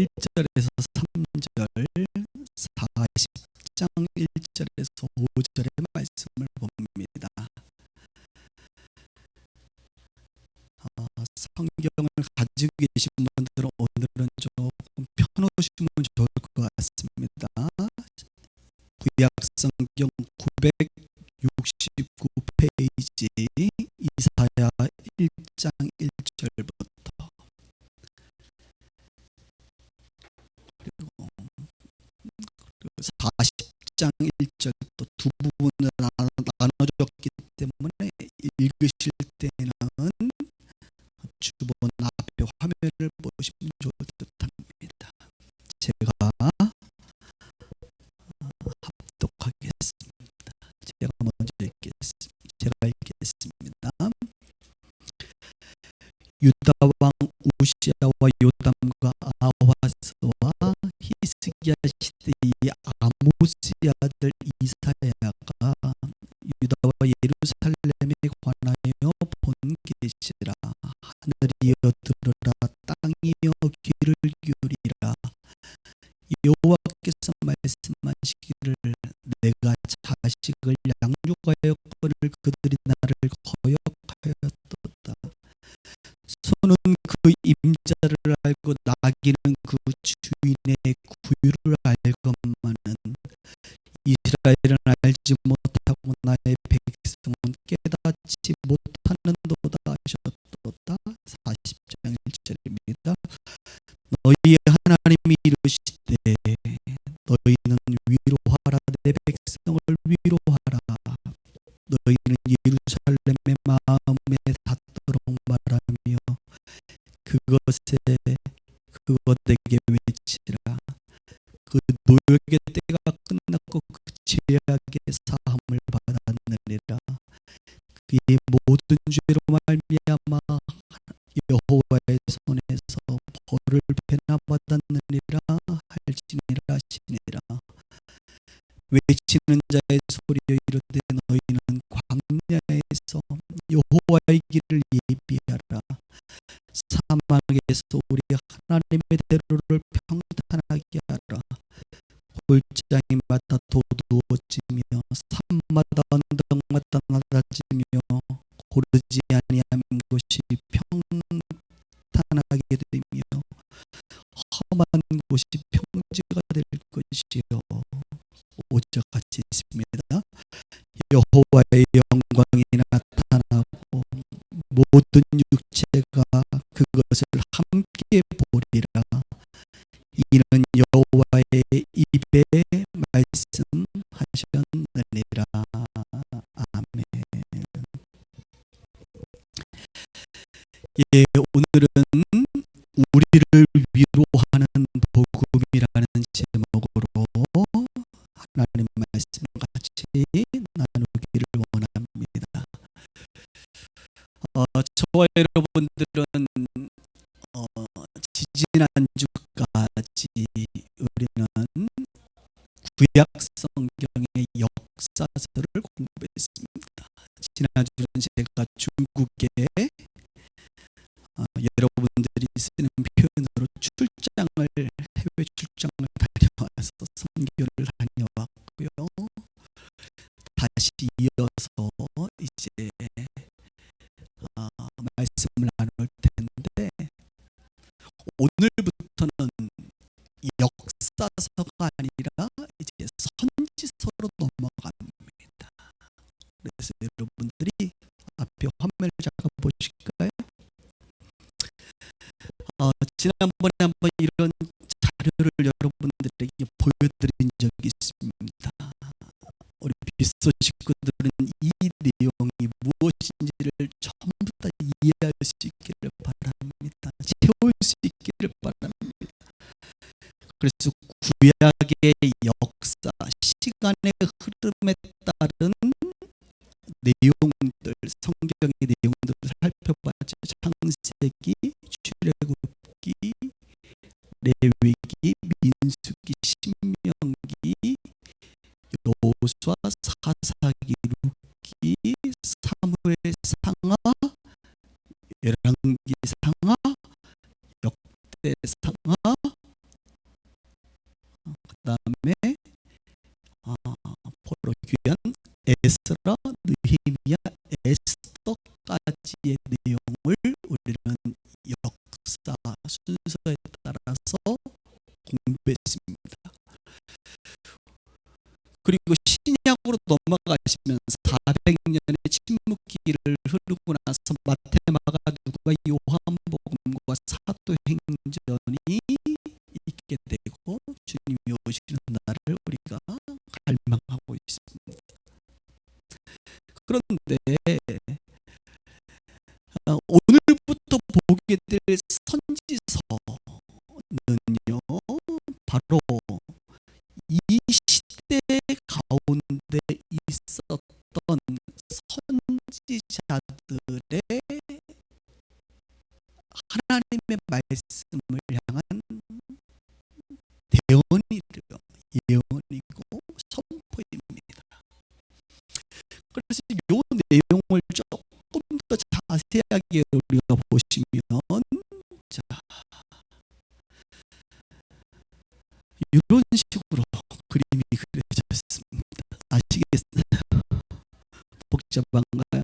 1절에서 3절, 40장 1절에서 5절의 말씀을 봅니다. 성경을 가지고 계신 분들은 오늘은 조금 펴놓으시면 좋을 것 같습니다. 구약 성경 969페이지 이사야 1장 1절부터 그리고 40장 1절 또 두 부분을 나눠줬기 때문에 읽으실 때는 주본 앞에 화면을 보시면 좋을 듯합니다. 제가 합독하겠습니다. 제가 먼저 읽겠습니다. 유다 왕 우시야와 요담과 아하스와 히스기야 시대의 아모스의 아들 이사야가 유다와 예루살렘에 관하여 본 계시라. 하늘이여 들으라, 땅이여 귀를 기울이라. 여호와께서 말씀하시기를 내가 자식을 양육하였거늘 그들이 나를 거역하였도다. 소는 그 임자를 알고 나귀는 그 주인의 구유를 알건만은 이스라엘은 알지 못하고 나의 백성은 깨닫지 못하는도다 하셨도다. 40장 1절입니다. 너희 하나님이 이르시되 너희는 위로하라, 내 백성을 위로하라. 너희는 예루살렘의 마음에 닿도록 말하며 그것에게 외치라. 그 노역의 때가 끝났고 그 죄악의 사함을 받았느니라. 그의 모든 죄로 말미암아 여호와의 손에서 벌을 배나받았느니라 할지니라 하시니라. 외치는 자의 소리여 이르되 너희는 광야에서 여호와의 길을 예비하라. 사막에서 우리 하나님의 대로를 평탄하게 하라. 골짜기마다 도두어지며 산마다 언덕마다 낮아지며 고르지 아니한 곳이 평탄하게 되며 험한 곳이 평지가 될 것이요. 5절 같이 있습니다. 여호와의 영광이 나타나고 모든 육체가 그것을 함께 보리라. 이는 여호와의 입에 말씀하셨느니라. 아멘. 예, 오늘은 우리를 위로하는 복음이라는 제목으로 하나님 말씀 같이 나누기를 원합니다. 저와 여러분들은 지지난주까지 우리는 구약 성경의 역사서를 공부했습니다. 지난주는 제가 중국에 여러분들이 쓰는 표현으로 해외 출장을 다녀와서 선교를 다녀왔고요. 다시 이어서 이제 말씀을 나눌 텐데, 오늘부터는 역사서가 아니라 이제 선지서로 넘어갑니다. 그래서 여러분들이 앞에 화면을 잠깐 보실까요? 지난번에 한번 이런 자료를 여러분들에게 보여드린 적이 있습니다. 우리 비서 식구들은 이 내용이 무엇인지를 전부 다 이해할 수 있기를 바랍니다. 채울 수 있기를 바랍니다. 그래서 구약의 역사, 시간의 흐름에 따른 내용들, 성경의 내용들을 살펴봤죠. 창세기, 출애굽기, 레위기, 민수기, 신명기, 여호수아, 사사기, 룻기, 사무엘 상하, 열왕기 상하, 역대 상하, 그리고 신약으로 넘어가시면 400년의 침묵기를 흐르고 나서 마테마가 누가 요한복음과 사도행전이 있게 되고 주님이 오시는 날을 우리가 갈망하고 있습니다. 그런데 오늘부터 보게 될 선지서는요, 바로 이 시대 가운데 있었던 선지자들의 하나님의 말씀을 향한 예언이고 선포입니다. 그래서 이 내용을 조금 더 자세하게 우리가 보시면, 자, 이런 식으로 그림이 그려졌습니다. 아시겠어요? 복잡한가요?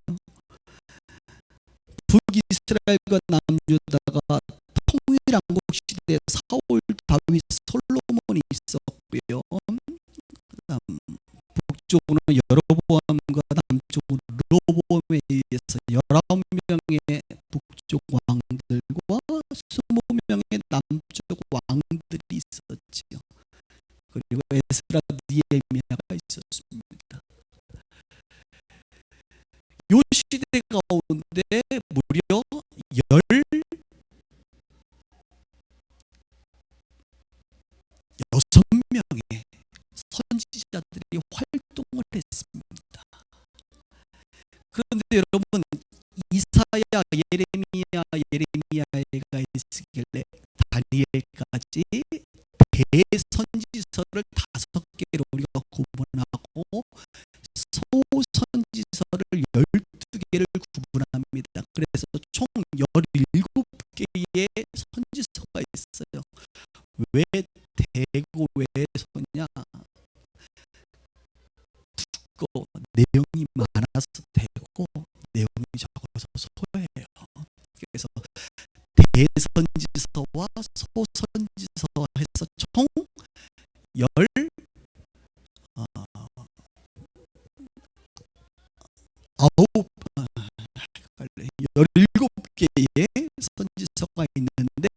북이스라엘과 남유다가 통일왕국 시대에 사울, 다윗, 솔로몬이 있었고요. 그다음 북쪽으로는 여로보암과 남쪽으로 르호보암에 의해서 19명의 북쪽 왕들과 20명의 남쪽 왕들이 있었지요. 그리고 에스라, 느헤미야가 있었습니다. 요 시대 가운데 무려 16명의 선지자들이 활동을 했습니다. 그런데 여러분, 이사야, 예레미야가 있으길래 다니엘까지 대선지서를 5개로 우리가 구분하고 소선지서를 12개를 구분합니다. 그래서 총 17개의 선지서가 있어요. 왜 대고 왜 소냐? 두꺼워, 내용이 많아서 대고, 내용이 적어서 소예요. 그래서 대선지서와 소선지서 해서 총 17개의 선지서가 있는데,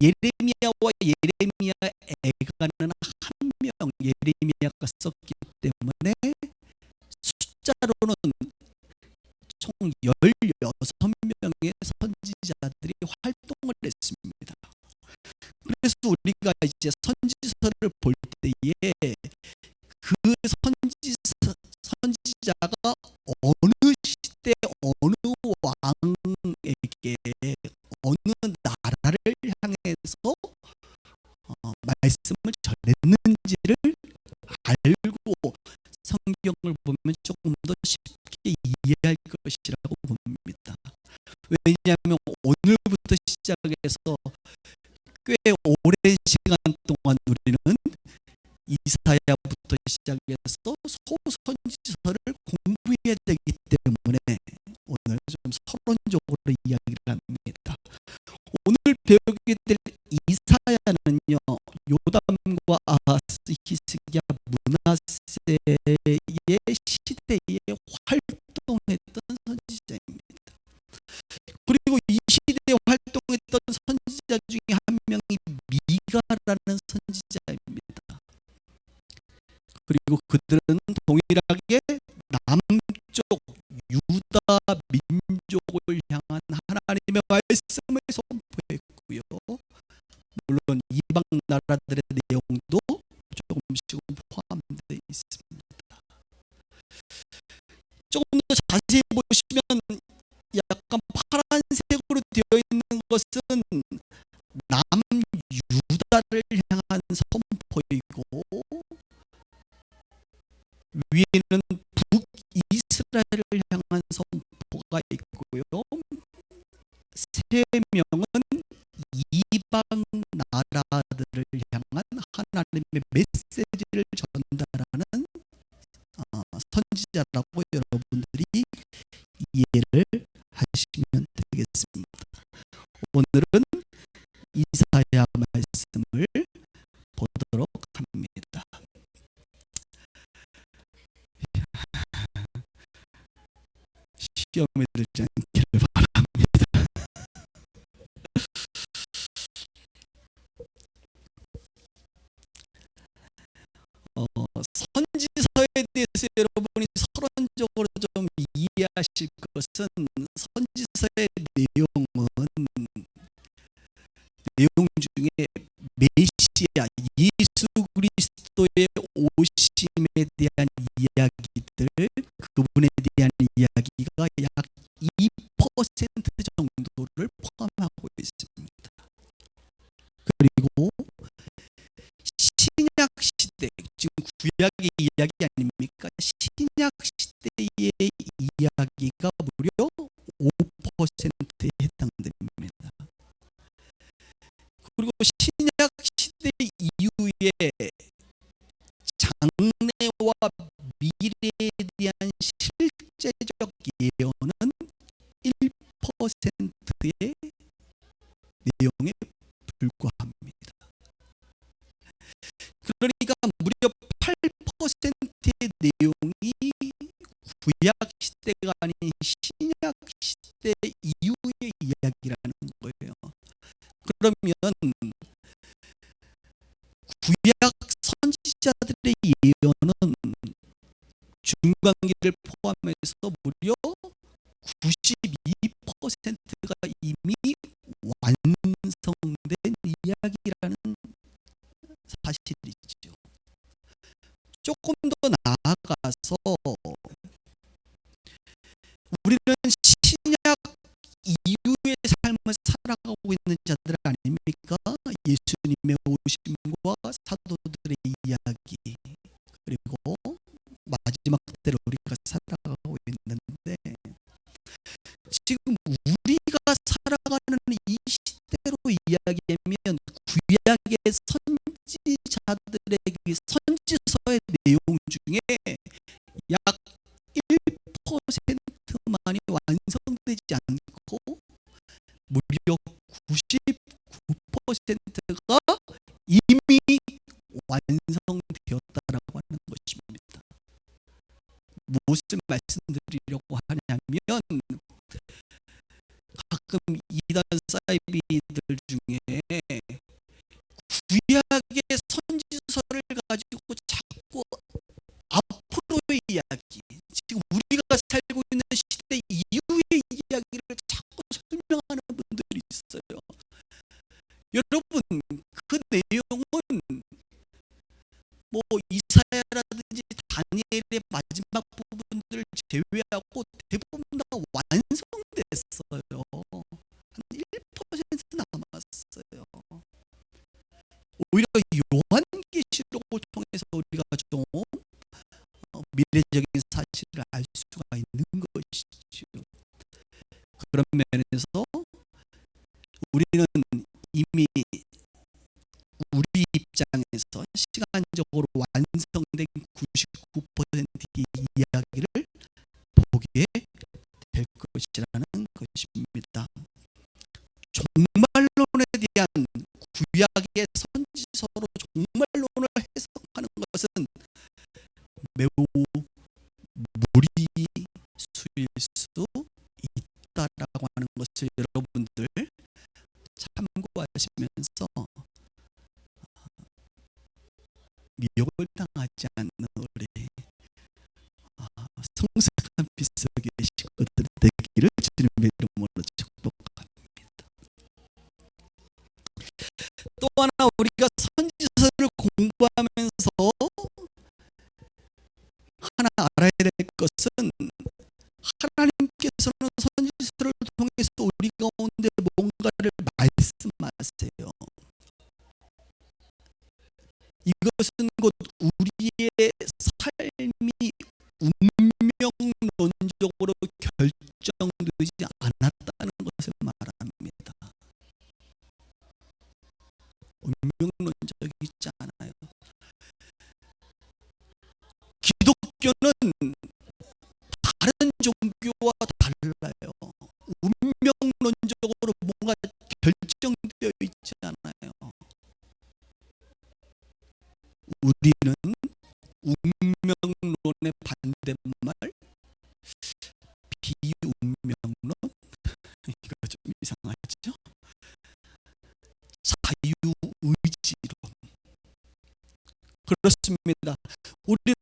예레미야와 예레미야 애가는 한 명, 예레미야가 썼기 때문에 숫자로는 총 16명의 선지자들이 활동을 했습니다. 그래서 우리가 이제 선지서를 볼 때에 그 선지자가 어느 시대 어느 왕에게 어느 나라를 향해서 말씀을 전했는지를 알고 성경을 보면 조금 더 쉽게 이해할 것이라고 봅니다. 왜냐하면 오늘부터 시작해서 꽤 오랜 시간 동안 우리는 이사야부터 시작해서 소선지서를 공부해야 되기 때문에 오늘 좀 서론적으로 이야기를 합니다. 오늘 배우게 될 이사야는요, 요담과 아하스, 히스기야, 므낫세의 시대에 활동했던 선지자입니다. 그리고 이 시대에 활동했던 선지자 중에 한 명이 미가라는 선지자입니다. 그리고 그들은 동일하게 남쪽 유다 민족을 향한 하나님의 말씀을 선포했고요. 물론 이방 나라들의 내용도 조금씩 포함되어 있습니다. 조금 더 자세히 보시면 약간 파란색으로 되어 있는 것은 남유다를 향한 선포이고, 위에는 북이스라엘을 향한 선포가 있고요. 3명은 이방 나라들을 향한 하나님의 메시지를 전달하는 선지자라고 여러분들이 이해를 하시면 되겠습니다. 오늘은 이사야 말씀을 보도록 합니다. 선지서에 대해서 여러분이 서론적으로 좀 이해하실 것은, 선지서의 내용 중에 메시아 예수 그리스도의 오심에 대한 이야기들, 그분에 대한 이야기가 약 2% 정도를 포함하고 있습니다. 그리고 신약 시대, 지금 구약의 이야기 아닙니까? 신약 시대의 이야기가 무려 5%에 해당됩니다. 그리고 신약 시대 이후에 장래와 미래에 대한 실제적 예언은 1%의 내용에 불과합니다. 그러니까 무려 8%의 내용이 구약 시대가 아닌 신약 시대 이후의 이야기라는 거예요. 그러면 구약 선지자들의 예언은 중간기를 포함해서 무려 92%가 이미 완성된 이야기라는 사실이죠. 조금 더 나아가서 우리는 신약 이후의 삶을 살아가고 있는 자들 아닙니까? 예수님의 오심과 사도들의 이야기, 그리고 마지막 때를 우리가 살아가고 있는데, 지금 우리가 살아가는 이 시대로 이야기하면 구약의 선지자들의 선지서의 내용 중에 약 1%만이 완성되지 않고 무려 99%가 이미 완성되었다라고 하는 것입니다. 무엇을 말씀드리려고 하냐면, 가끔 이단 사이비들 중에 구약의 선지서를 가지고 자꾸 앞으로의 이야기, 지금 우리가 살고 있는 시대 이후의 이야기를 자꾸 설명하는 분들이 있어요. 여러분, 그 내용은 뭐 이사야라든지 다니엘의 마지막 부분들을 제외하고 대부분 다 완성됐어요. 한 1% 남았어요. 오히려 요한계시록을 통해서 우리가 좀 미래적인 사실을 알 수가 있는 것이죠. 그런 면에서 우리는 이미 우리 입장에서 시간적으로 완성된 99%의 이야기를 보게 될 것이라는 것입니다. 종말론에 대한 구약의 선지서로 종말론을 해석하는 것은 매우 무리수일 수 있다라고 하는 것을 여러분들 참고하시면서 미혹을 당하지 않는 우리 성숙한 빗속의 식구들 되기를 주님의 이름으로 축복합니다. 또 하나, 우리가 선지서를 공부하면서 하나 알아야 될 것은, 하나님께서는 선지서를 통해서 우리 가운데 뭔가를 말씀하세요. 이것은 곧 우리의 삶이 운명론적으로 결정되지 않았다는 것을 말합니다. 운명론적이지 않아요. 기독교는 다른 종교와 달라요. 운명론적으로 뭔가 결정되어 있지 않아요. 우리는 운명론의 반대말 비운명론, 이거 좀 이상하죠? 자유의지론, 그렇습니다. 우리는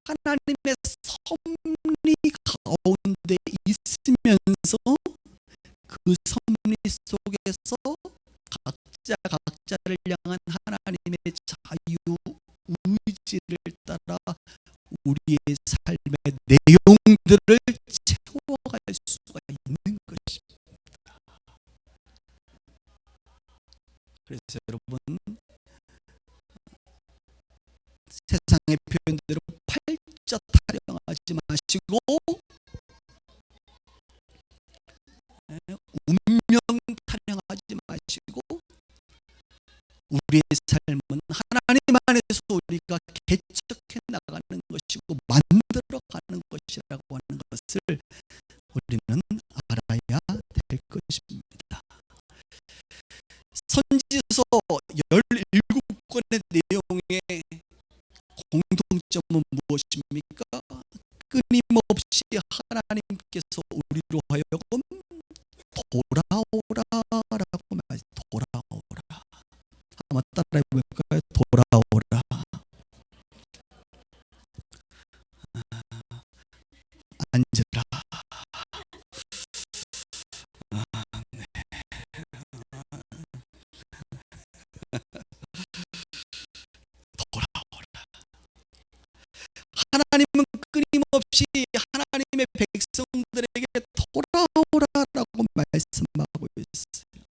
하나님의 섭리 가운데 있으면서 그 섭리 속에서 각자를 향한 하나님의 자유 의지를 따라 우리의 삶의 내용들을 채워갈 수가 있는 것입니다. 그래서 여러분, 세상의 표현대로 팔자 타령하지 마시고 운명 타령하지 마시고 우리의 삶은 하나님 안에서 우리가 개척해 나가는 것이고 만들어 가는 것이라고 하는 것을 우리는 알아야 될 것입니다. 선지서 17권의 내용의 공통점은 무엇입니까? 끊임없이 하나님께서 우리로 하여금 돌아오라라고 말씀. 돌아오라. 한번 따라해 볼까요? 돌아오라. 앉으라. 네. 돌아오라. 하나님은 끊임없이 하나님의 백성들에게 돌아오라라고 말씀하고 있어요.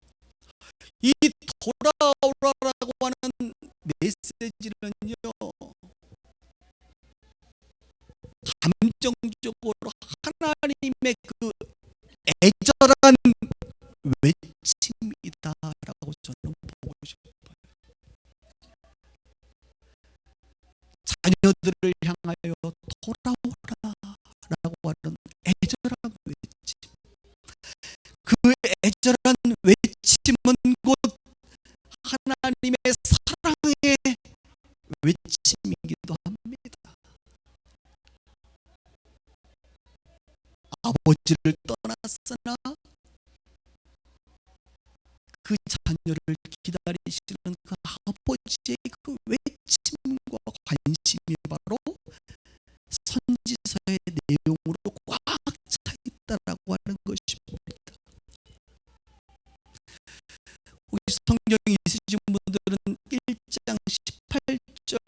이 돌아오라라고 하는 메시지는요, 감정적으로 하나님의 그 애절한 외침이다라고 저는 보고 싶어요. 자녀들을 향하여 돌아오라라고 하는 애절한 외침. 그 애절한 외침은 곧 하나님의 사랑의 외침이기도 합니다. 아버지를 떠났으나 그 자녀를 기다리시는 그 아버지의 그 외침과 관심이 바로 선지서의 내용으로 꽉 차 있다라고 하는 것입니다. 혹시 성경이 있으신 분들은 1장 18절,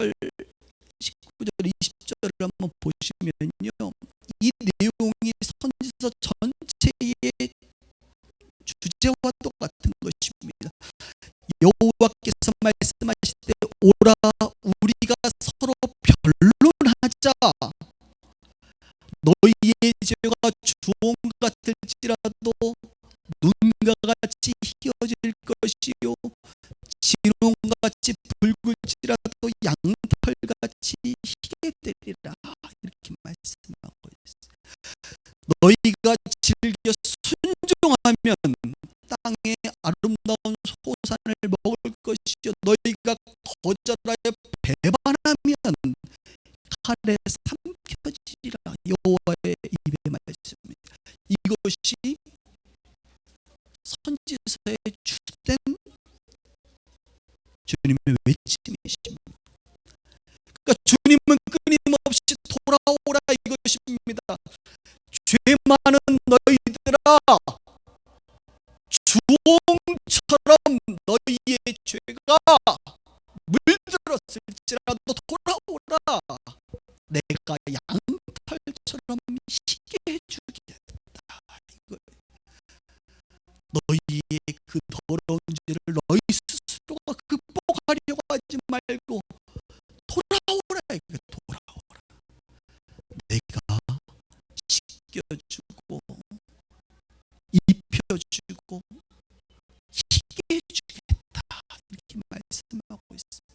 19절, 20절을 한번 보시면요, 이 내용이 선지서 전체의 주제와 똑같은 것입니다. 여호와께서 말씀하실 때 오라 우리가 서로 변론하자. 너희의 죄가 주홍 같을지라도 눈과 같이 희어질 것이요 진홍같이 붉을지라도 양털같이 희게 되리라. 이렇게 말씀하고 있어요. 너희가 즐겨 순종하면 땅의 아름다운 소산을 먹을 것이요 너희가 거절하여 배반하면 칼에 삼켜지리라. 여호와의 입의 말씀입니다. 이것이 선지서의 주된 주님의 외침이십니다. 그러니까 주님은 끊임없이 돌아오라 이것입니다. 죄 많은 너희들아, 주홍처럼 너희의 죄가 물들었을지라도 돌아오라. 내가 양털처럼 희게 해주겠다. 너희의 그 더러운 죄를 너희 스스로가 극복하려고 하지 말고 돌아오라. 돌아오라. 내가 씻겨주고 입혀주고 희게 해주겠다. 이렇게 말씀하고 있습니다.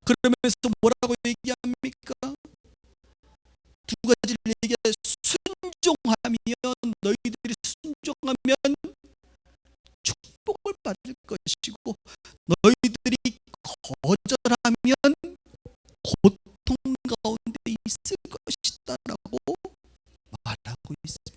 그러면서 뭐라고 얘기합니까? 두 가지를 얘기해요. 순종하면, 너희들이 순종하면 축복을 받을 것이고 너희들이 거절하면 고통 가운데 있을 것이다라고 말하고 있습니다.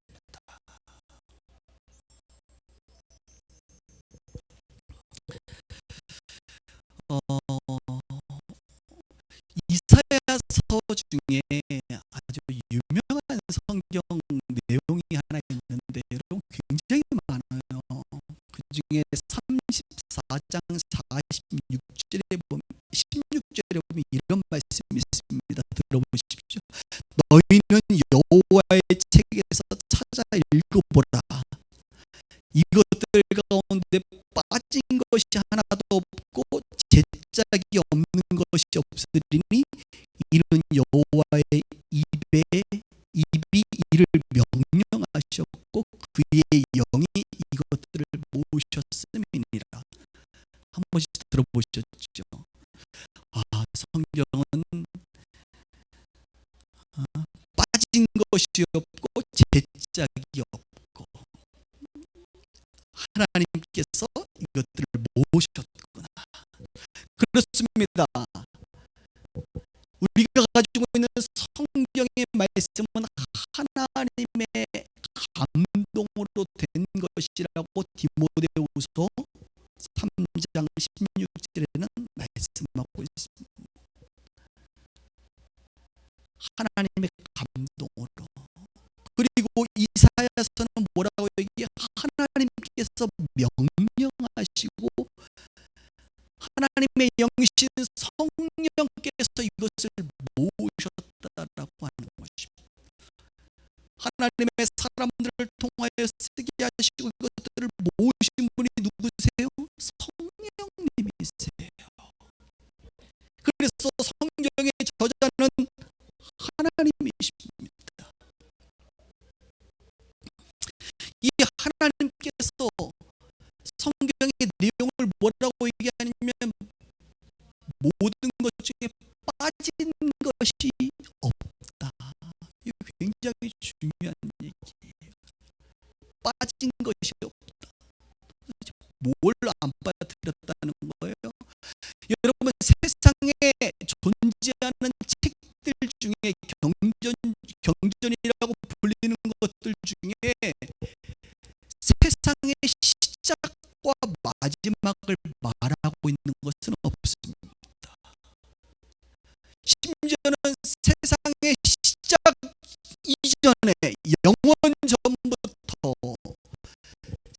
성경의 34장 46절에 보면 16절에 보면 이런 말씀이 있습니다. 들어보십시오. 너희는 여호와의 책에서 찾아 읽어보라. 이것들 가운데 빠진 것이 하나도 없고 제짝이 없는 것이 없으리니 이는 여호와의 입이 이를 명령하셨고 그의 영이 이것들을 모으셨음이니라. 한 번씩 들어보셨죠? 성경은 빠진 것이 없고 제짝이 없고 하나님께서 이것들을 모으셨구나. 그렇습니다. 우리가 가지고 있는 성경의 말씀은 하나님의 감동으로 된 것이라고 디모데후서 3장 16절에는 말씀하고 있습니다. 하나님의 감동으로. 그리고 이사야서는 뭐라고 얘기해? 하나님께서 명령하시고 하나님의 영이신 성령께서 이것을 모으셨다라고 하는 것입니다. 하나님의 사람들을 통하여 쓰게 하시고 이것들을 모으신 분이 누구세요? 성령님이세요. 그래서 성경의 저자는 하나님이십니다. 이 하나님께서 성경의 내용을 뭐라고 얘기하냐면 모든 것 중에 빠진 것이 없다. 이거 굉장히 중요한 얘기예요. 빠진 것이 없다. 뭘 안 빠뜨렸다는 거예요? 여러분, 세상에 존재하는 책들 중에 경전이라고 불리는 것들 중에 세상의 시작과 마지막을 말하고 있는 것은 없습니다. 심지어는 세상의 시작 이전에 영원 전부터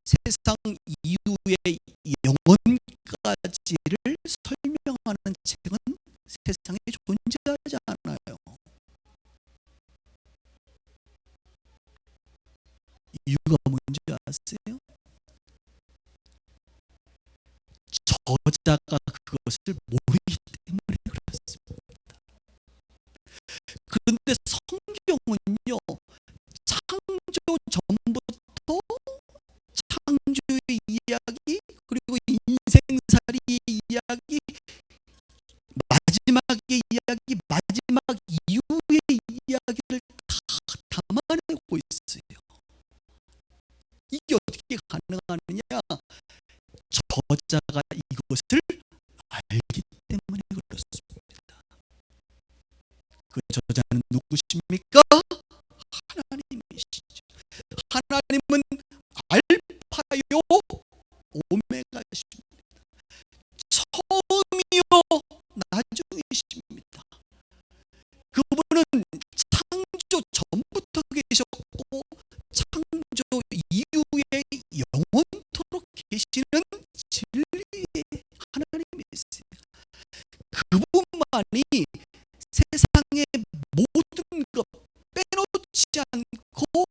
세상 이후의 영원까지를 설명하는 책은 세상에 존재하지 않아요. 이유가 뭔지 아세요? 저자가 그것을 모르기 때문에 그렇습니다. 그런데 성경은요, 창조 전부터 창조의 이야기, 그리고 인생살이의 이야기, 마지막의 이야기, 마지막 이후의 이야기를 다 담아내고 있어요. 이게 어떻게 가능하느냐? 저자가 이것을 알기 때문에 그렇습니다. 그 저자는 누구십니까? 하나님이시죠. 하나님은 알파요 오메가십니다. 처음이요 나중이십니다. 그분은 창조 전부터 계셨고 창조 이후에 영원토록 계시는 진리의 하나님이세요. 그분만이 세상의 모든 것 빼놓지 않고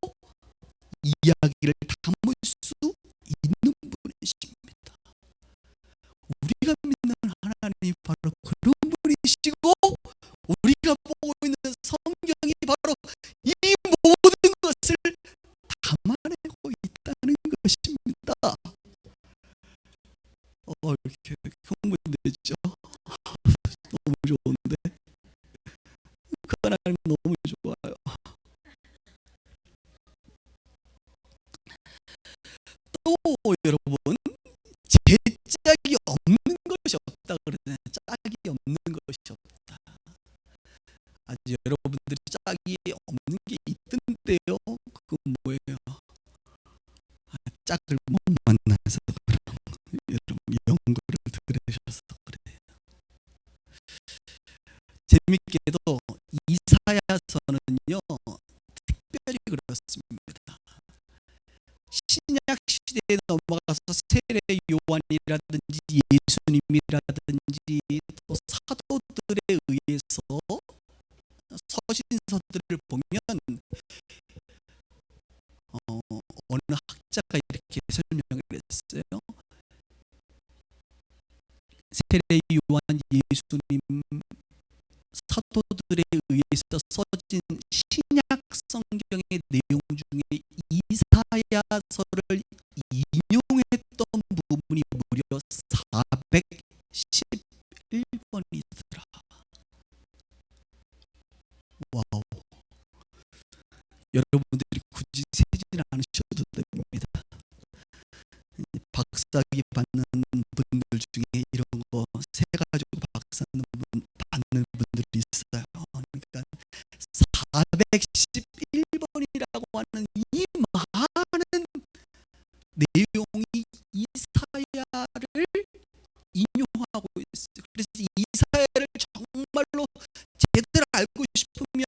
이야기를 담을 수 있는 분이십니다. 우리가 믿는 하나님이 바로 그런 분이시고 우리가 보고 있는 성경이 바로 이 모든 것을 담아내고 있다는 것입니다. 이렇게 흥분되죠? 너무 좋은데? 그 하나님 너무 좋아요. 또 여러분, 제짝이 없는 것이 없다 그러잖아요. 짝이 없는 것이 없다. 아직 여러분들이 짝이 없는 게 있던데요. 그건 뭐예요? 짝을 못 만나서 그런, 여러분 연구를 들으셔서 그래요. 재밌게도 이사야서는요 특별히 그렇습니다. 신약 시대에 넘어가서 나아가서 세례 요한이라든지 예수님이라든지 또 사도들에 의해서 서신서들을 보면 어느 학자가 이렇게 설명을 했어요. 세례 요한, 예수님, 사도들에 의해서 써진 신약 성경의 내용 중에 이사야서를 인용했던 부분이 무려 411번이더라. 와우. 여러분들이 굳이 세지는 않으셔도 됩니다. 박사학위 받는 분들 중에 이런 거 세가지고 박사 받는 분들이 있어요. 그러니까 411번이라고 하는 이 많은 내용이 이사야를 인용하고 있어요. 그래서 이사야를 정말로 제대로 알고 싶으면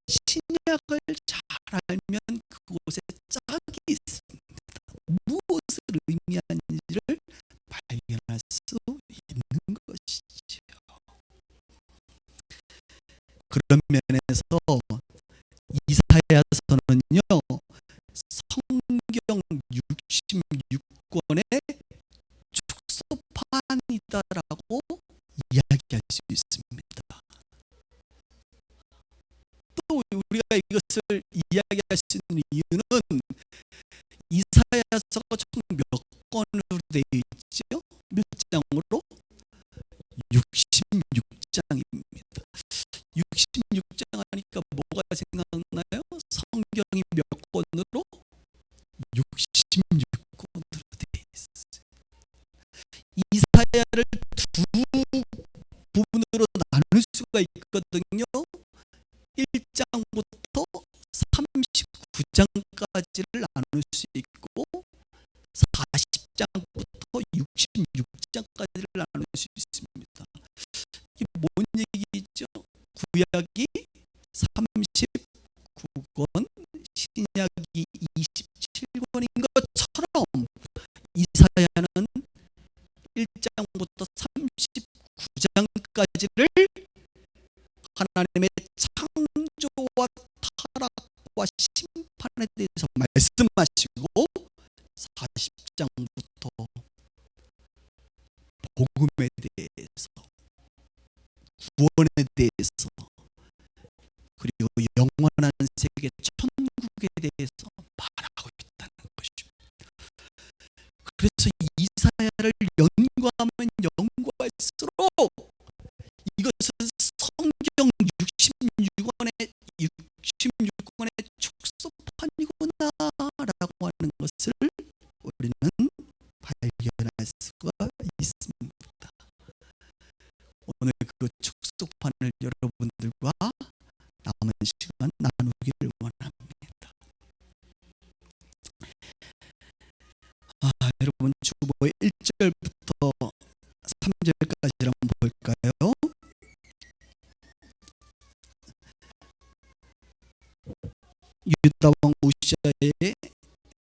신약을 잘 알면 그곳에 짝이 있습니다. 무엇을 의미하는지를 발견할 수 있는 것이지요. 그런 면에서 이사야서는요, 성경 66권의 축소판이다라고 이야기할 수 있습니다. 또 우리가 이것을 이야기할 수 있는 이유는 이사야서가 총 몇 권으로 되어 있죠? 몇 장으로? 66장입니다. 66장 하니까 뭐가 생각나요? 성경이 몇 권으로? 66권으로 되어 있어요. 이사야를 두 부분으로 나눌 수가 있거든요. 1장부터 39장까지를 나눌 수 있고 40장부터 66장까지를 나눌 수 있습니다. 이게 뭔 얘기죠? 구약이 39권, 신약이 27권인 것처럼 이사야는 1장부터 39장까지를 하나님의 창조와 타락과 심판에 대해서 말씀하시고 40장부터 복음에 대해서, 구원에 대해서, 그리고 영원한 세계 천국에 대해서 말하고 있다는 것입니다. 그래서 이사야를 연구하면 연구할수록 이것은 성경 66권의 축소판이구나라고 하는 것을 우리는 발견할 수가 있습니다. 오늘 그 축소판을 여러분들과 남은 시간 나누기를 원합니다. 여러분 주보 1절부터 3절까지 한번 볼까요? 유다 왕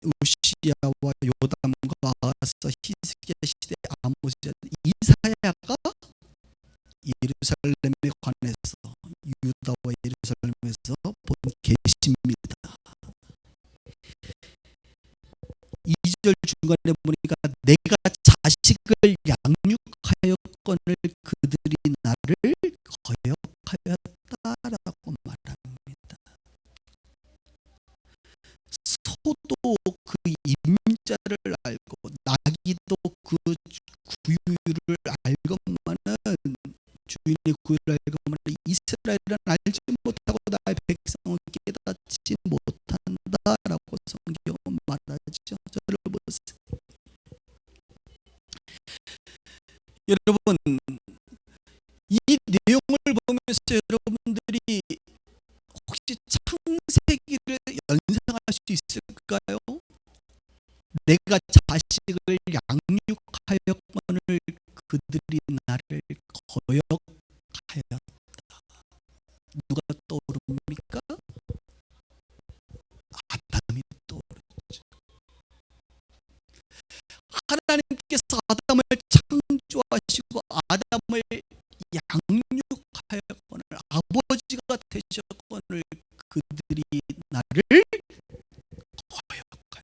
우시야와 요담과 아하스 히스기야 시대 아모스 이사야가 예루살렘에 관해서 유다와 예루살렘에서 본 계시입니다. 2절 중간에 보니까 내가 자식을 양육하였거늘 그들이 나를 거역하였다라고 말합니다. 소도 그 임자를 알고 나귀도 그 구유를 알건만은 주인의 구유를 알건만은 이스라엘은 알지 못하고 나의 백성은 깨닫지 못한다라고 성경은 말하죠. 저를 보세요. 여러분 이 내용을 보면서 여러분들이 혹시 창세기를 연상할 수 있을까요? 내가 자식을 양육하였거늘 그들이 나를 거역하였다. 누가 떠오릅니까? 아담이 떠오르죠. 하나님께서 아담을 창조하시고 아담을 양육하였거늘 아버지가 되셨거늘 그들이 나를 거역하였다.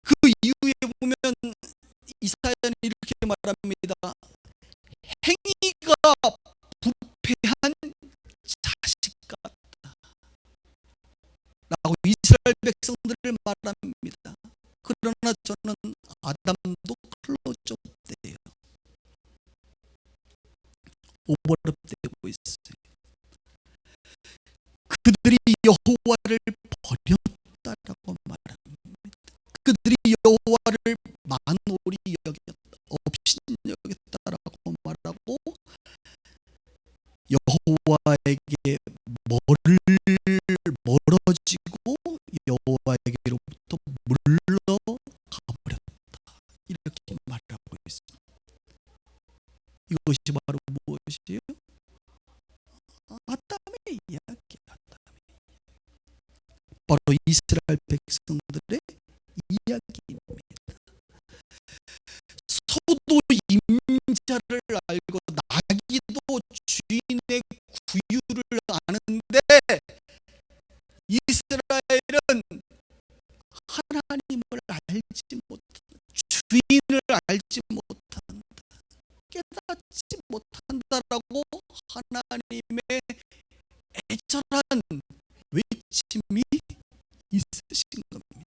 그 이후에 보면 이사야는 이렇게 말합니다. 행위가 부패한 자식 같다 라고 이스라엘 백성들을 말합니다. 그러나 저는 아담도 클로즈업돼요. 오버랩되고 있어요. 그들이 여호와를 버렸다라고 말합니다. 그들이 여호와를 만홀히 여겼다, 업신여겼다라고 말하고 여호와에게 멀어지고 여호와에게로부터 물러가 버렸다, 이렇게 말하고 있습니다. 이것이 바로 무엇이에요? 아담의 이야기, 바로 이스라엘 백성들의 이야기입니다. 소도 임자를 알고 나귀도 주인의 구유를 아는데 이스라엘은 하나님을 알지 못한다, 주인을 알지 못한다, 깨닫지 못한다라고 하나님의 애절한 외침이 있으신 겁니다.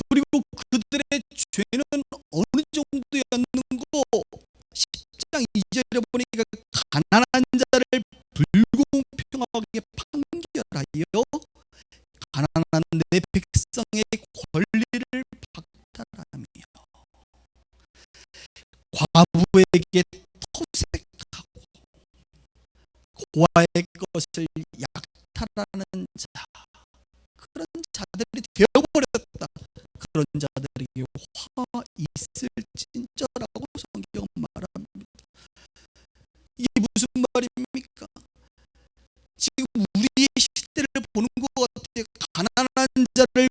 그리고 그들의 죄는 어느 정도였는고 10장 2절에 보니까 가난한 자를 불공평하게 판결하여 가난한 내 백성의 권리를 박탈하며 과부에게 토색하고 고아의 것을 약탈하는 자, 그런 자들이 되어버렸다. 그런 자들에게 화 있을진저라고 성경은 말합니다. 이게 무슨 말입니까? 지금 우리의 시대를 보는 것 같아요. 가난한 자를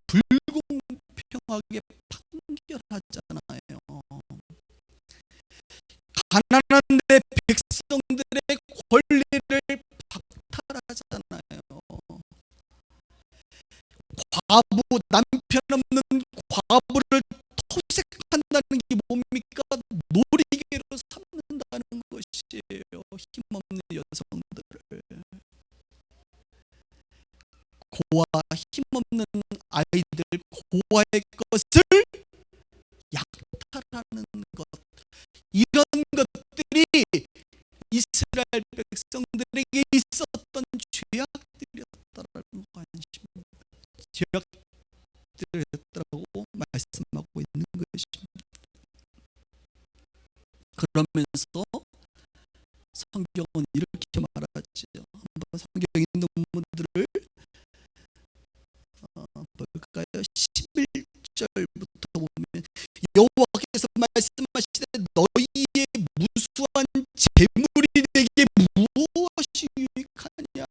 불공평하게 판결하잖아요. 가난한 내 백성들의 권리를 박탈하잖아요. 과부, 남편 없는 과부를 토색한다는 게 뭡니까? 놀이개로 삼는다는 것이에요. 힘없는 여성들을, 고아, 힘없는 아이들, 고아의 것을 약탈하는 것, 이런 것들이 이스라엘 백성들에게 있었던 죄악들이었다라는 관심입니다. 죄악들이었다고 말씀하고 있는 것입니다. 그러면서 성경은 이렇게 말하죠. 한번 성경 있는 분들을 볼까요? 11절부터 보면 여호와께서 말씀하시되 너희의 무수한 재물이 내게 무엇이 유익하냐?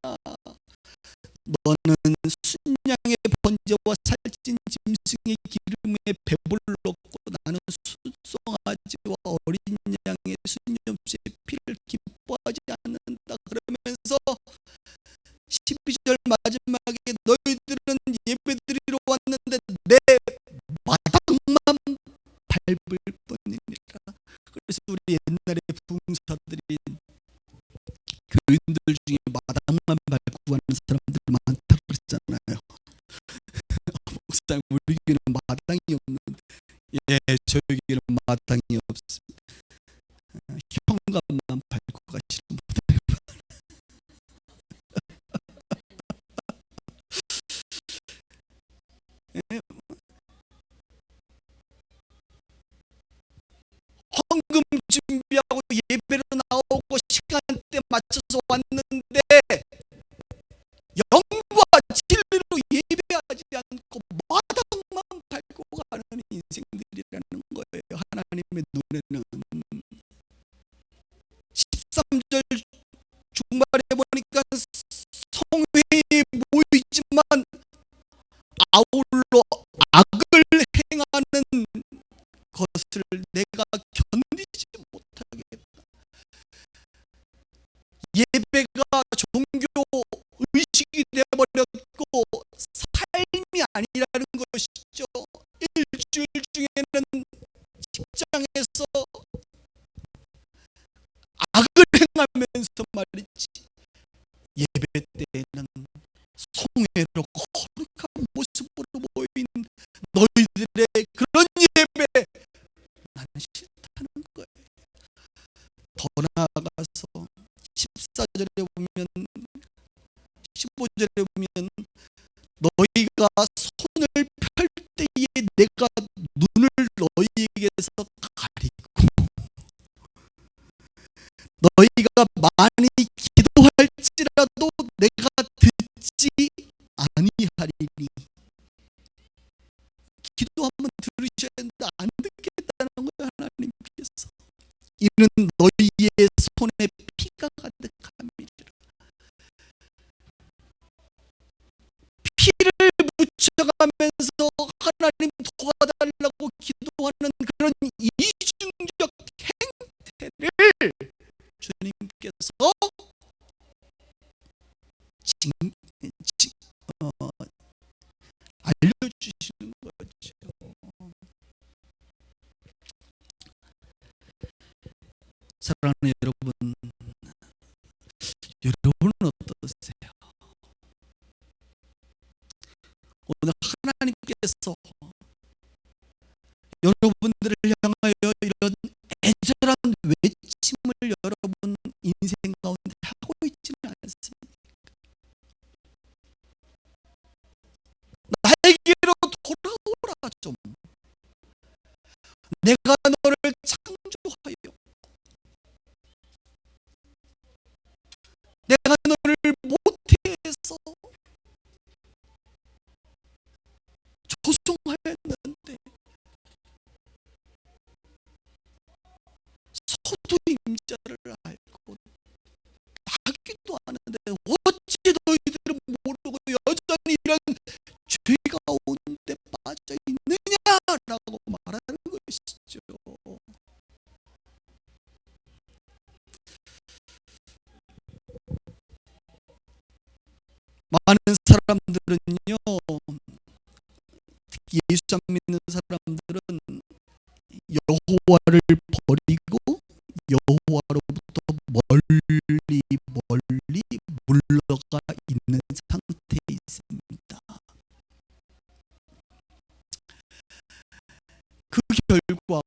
너는 순양의 번제와 살찐 짐승의 기름에 배불렀고 나는 순송아지와 어린 양의 순염소의 피를 기뻐하지 않는다. 그러면서 12절 마지막에 너희들은 예배드리러 왔는데 내 마당만 밟을 뿐이니라. 그래서 우리 옛날에 부흥사들이 교인들 중에 마당만 밟고 가는 사람들 많다고 그랬잖아요. 목사님, 우리에게는 마당이 없는데. 예, 저에게는 마당이 없습니다. 현관만 밟고 가시는 분들이 헌금 준비하고 예배로 나오고 시간대 맞춰서 왔는데 영과 진리로 예배하지 않고 마당만 밟고 가는 인생들이라는 거예요. 하나님의 눈에는 예배 때에는 성회로 거룩한 모습으로 모인 너희들의 그런 예배 나는 싫다는 거예요. 더 나아가서 14절에 보면 15절에 보면 너희가 손을 펼 때에 내가 눈을 너희에게서 가리고 너희가 많이 기도할지라도 내가 듣지 아니하리니. 기도하면 들으셔야 되는데 안 듣겠다는 거예요. 하나님께서 이는 너희의 손에 피가 가득함이라. 피를 묻혀가면서 하나님 도와달라고 기도하는 그런 이중적 행태를 주님께서 알려주시는 거죠. 사랑하는 여러분, 여러분은 어떠세요? 오늘 하나님께서 여러분들을 향하여 이런 애절한 외침을 여러분 인생 가운데 하고 있지는 않습니다. 나에게로 돌아오라 좀. 내가 너를 창조하여 내가 너를 모태에서 조성하였는데 서두임자를 알고 나기도 하는데 어찌 너희들은 모르고 여전히 이런 죄 가운데 빠져 있느냐라고 말하는 것이죠. 많은 사람들은요, 특히 예수 안 믿는 사람들은 여호와를 버리고 여호와로부터 멀리 물러가 있는 상태에 있습니다. 그 결과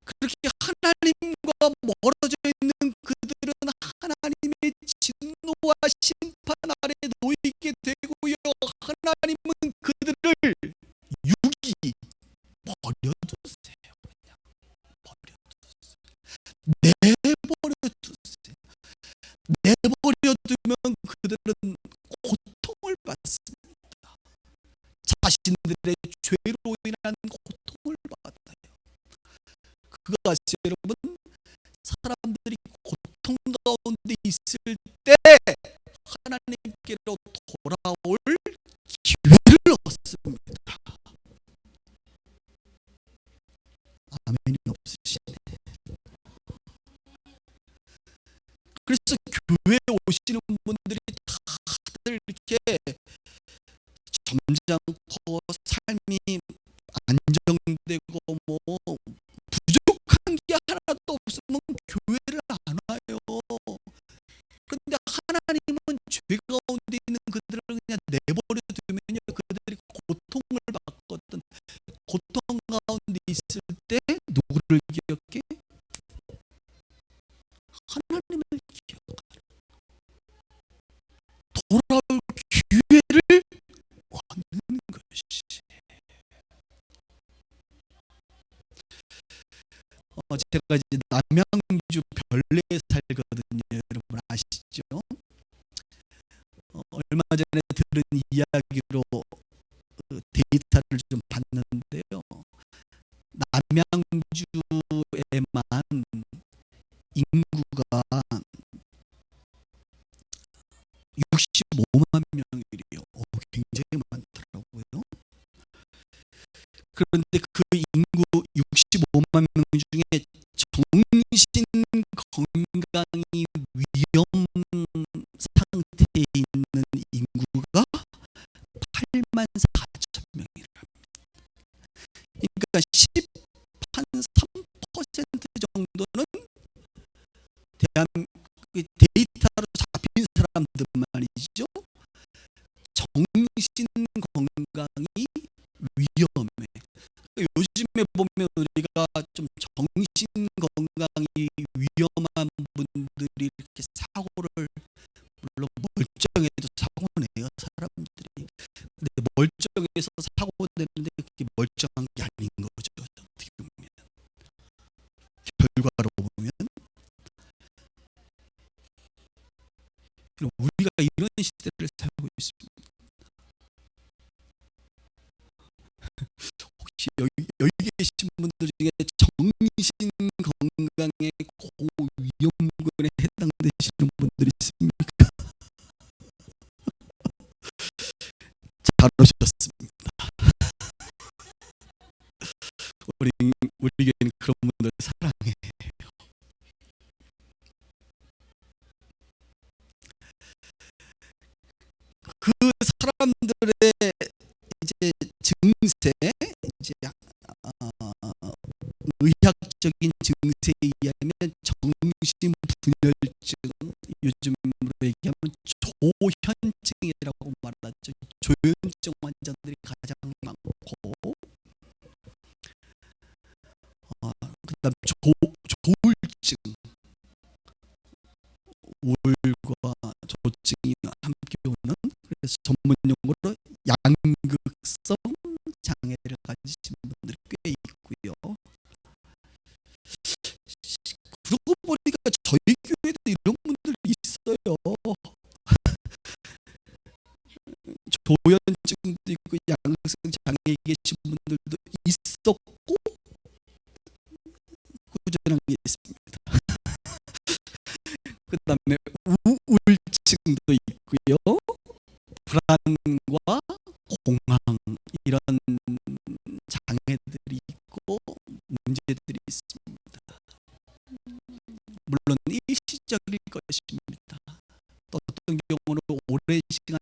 그렇게 하나님과 멀어져 있는 그들은 하나님의 진노와 심판 아래 놓이게 되고요. 하나님은 그들을 유기 버려두세요. 그냥 버려두세요. 내버려두세요. 내버려두면 그들은 고통을 받습니다. 자신들의 죄로 인한 고통을 받아요. 그것이 여러분, 사람들이 고통 가운데 있을 때 하나님께로 돌아올 기회를 얻습니다. 아멘이 없으시네. 그래서 교회에 오시는 분들이 다들 이렇게 점잖고 삶이 안정되고 뭐 부족한 게 하나도 없으면 교회를 안 와요. 그런데 하나님은 죄 가운데 있는 그들을 그냥 내버려 두면요, 그들이 고통을 받거든. 고통 가운데 있을 때 누구를 기억해? 하나님을 기억하라. 돌아올 기회를 얻는 것이. 제가 이제 남양주 별내에 살거든요. 여러분 아시죠? 얼마 전에 들은 이야기로 데이터를 좀 봤는데요. 남양주에만 인구가 65만 명이래요. 굉장히 많더라고요. 그런데 그 인구 65만 명 중에 정신 건강이 위험 상태에 있는 인구가 8만 4천 명이랍니다. 그러니까 3% 정도는 데이터 사고를, 물론 멀쩡해도 사고 내요 사람들이. 근데 멀쩡해서 사고 내는데 그게 멀쩡한 게 아닌 거죠. 어떻게 보면 결과로 보면. 우리가 이런 시대를 살고 있습니다. 혹시 여기 계신 분들 중에 정신 건강에 고위험군에 해당되시는 분들이 있습니까? 잘 오셨습니다. 우리에게는 그런 분들 사랑해. 그 사람들의 이제 증세, 이제 의학적인 증세에 의하면 정신분열증, 요즘으로 얘기하면 조현증이라고 말하죠. 조현증 환자들이 가장 많고, 그다음 조울증, 우울과 조증이 함께 오는, 그래서 전문 용어로 양극성 장애를 가지신 분들이 꽤 있고요. 그러고 보니까 저희 교회도 이런 분들이 있어요. 조현증도 있고 양극성 장애 계신 분들도 있었고 꾸준한 게 있습니다. 그 다음에 우울증도 있고요. 불안과 공황, 이런 장애들이 있고 문제들이 있습니다. 물론 일시적일 것입니다. 또 어떤 경우는 오랜 시간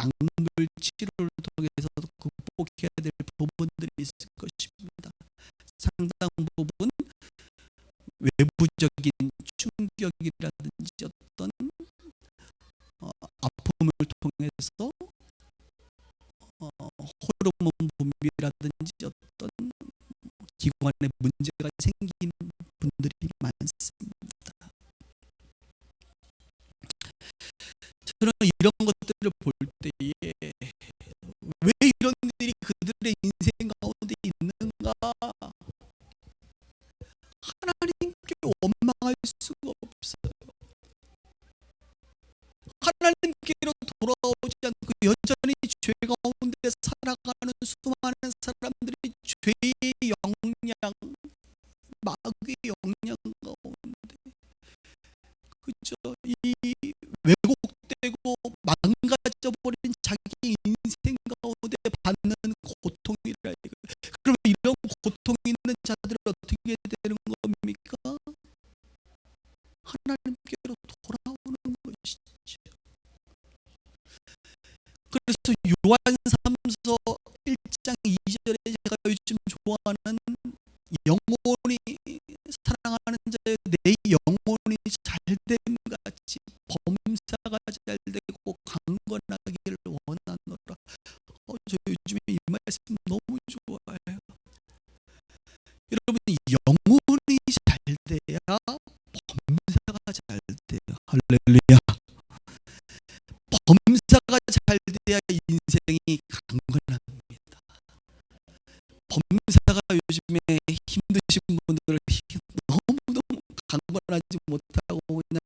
약물 치료를 통해서도 극복해야 될 부분들이 있을 것입니다. 상당 부분 외부적인 충격이라든지 어떤 아픔을 통해서 호르몬 분비라든지 어떤 기관에 문제가 생긴 분들이 많습니다. 저는 이런 것들을 볼 때에 왜 이런 일이 그들의 인생 가운데 있는가, 하나님께 원망할 수가 없어요. 하나님께로 돌아오지 않고 여전히 죄 가운데 살아가는 수많은 사람들이 죄의 영향, 마귀의 영향 가운데, 그죠? 이 왜곡되고 망가져버린 자기 인생 가운데 받는 고통이라 이거. 그럼 이런 고통 있는 자들이 어떻게 되는 겁니까? 하나님께로 돌아오는 것이죠. 그래서 요한삼서 1장 2절에 제가 요즘 좋아하는, 영혼이 사랑하는 자의 내 영혼이 잘됨 같이 범사가 잘되고 강건하기를 원하노라. 저 요즘에 이 말씀 너무 좋아해요. 여러분, 영혼이 잘돼야 범사가 잘돼요. 할렐루야. 범사가 잘돼야 인생이 강건합니다. 범사가 요즘에 힘드신 분들을 너무너무 강건하지 못하고 그냥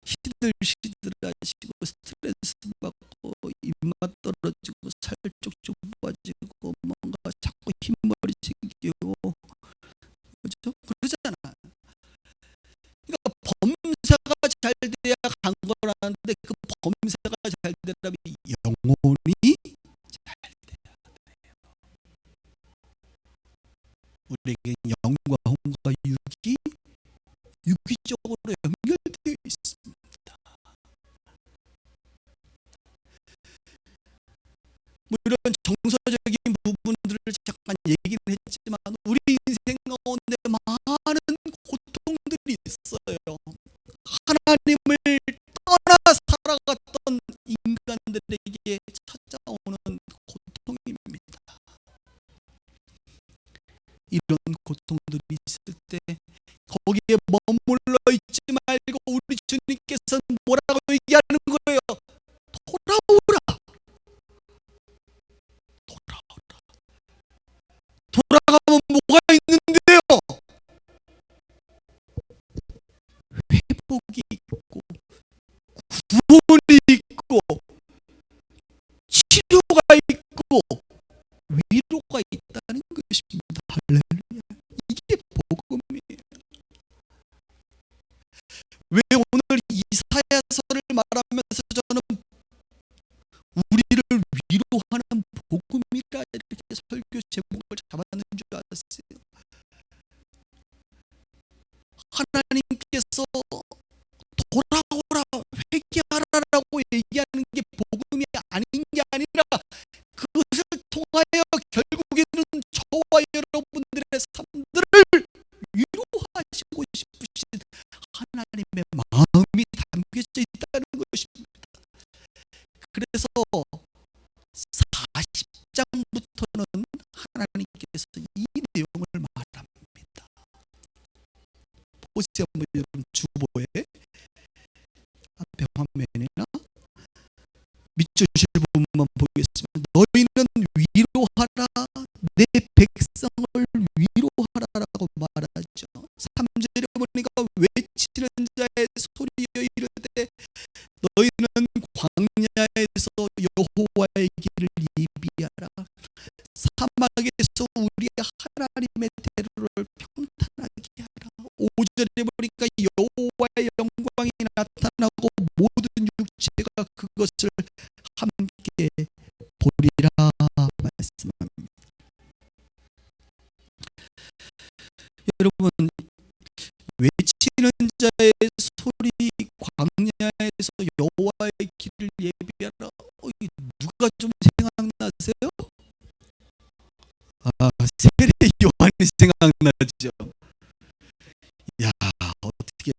시들시들하시고 스트레스 받고 입맛 떨어지고 살쪽 좁아지고 뭔가 자꾸 흰머리 생기고, 그렇죠? 그러잖아. 그러니까 범사가 잘 돼야 강건하는데, 그 범사가 잘 되려면 영혼이 잘 돼야 돼요. 우리에게 영과 혼과 육이 유기적으로 연결되어 있습니다. 뭐 이런 정서적인 부분들을 잠깐 얘기는 했지만 우리 인생 가운데 많은 고통들이 있어요. 하나님을 떠나 살아갔던 인간들에게 찾아오는 고통입니다. 이런 고통들이 있을 때 거기에 머물러 있지 말고 우리 주님께서는 뭐라고 얘기하는 거예요? 돌아오라. 돌아오라. 돌아가면 뭐가 있는데요? 회복이 있고 구원이 있고 치료가 있고 위로가 있다는 것입니다. 할렐루야. 이게 복음이에요. 왜 오늘 이사야서를 말하면서 저는 우리를 위로하는 복음이라 이렇게 설교 제목을 잡았는 줄 알았어요. 하나님께서 돌아오라, 회개하라라고 얘기하는 게 복음이 아닌 게 아니라 그것을 통하여 결국에는 저와 여러분들의 삶들을 위로하시고 싶으신 하나님의 마음이 담겨져 있다는 것입니다. 그래서 40장부터는 하나님께서 이 내용을 말합니다. 보세요, 여러분, 주보에 앞에 화면이나 밑줄실 부분만 보겠습니다. 너희는 위로하라, 내 백성을 위로하라라고 말하죠. 3절에 보니까 외치는 자의 소리여 이르되 너희는 광야에서 여호와의 길을 예비하라. 사막에서 우리 하나님의 대로를 평탄하게 하라. 5절에 보니까 여호와의 영광이 나타나고 모든 육체가 그것을 함께 보리라 말씀합니다. 여러분, 외치는 자의 소리, 광야에서 여호와의 길을 예비하라. 누가 좀 생각나세요? 세례 요한이 생각나죠. 야, 어떻게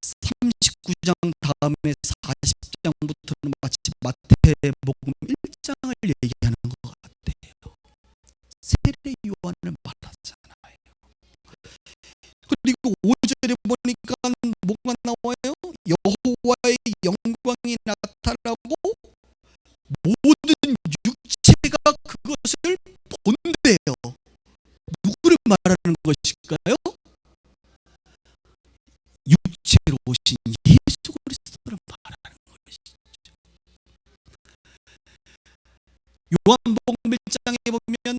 39장 다음에 40장부터는 마치 마태복음 1장을 얘기하는 것 같아요. 세례 요한을 말하잖아요. 그리고 5절에 보니까 뭐가 나와요? 여호와의 영광이 나타나고 모든 육체가 그것을 본대요. 누구를 말하는 것일까요? 육체로 오신 예수 그리스도를 말하는 것이죠. 요한복음 1장에 보면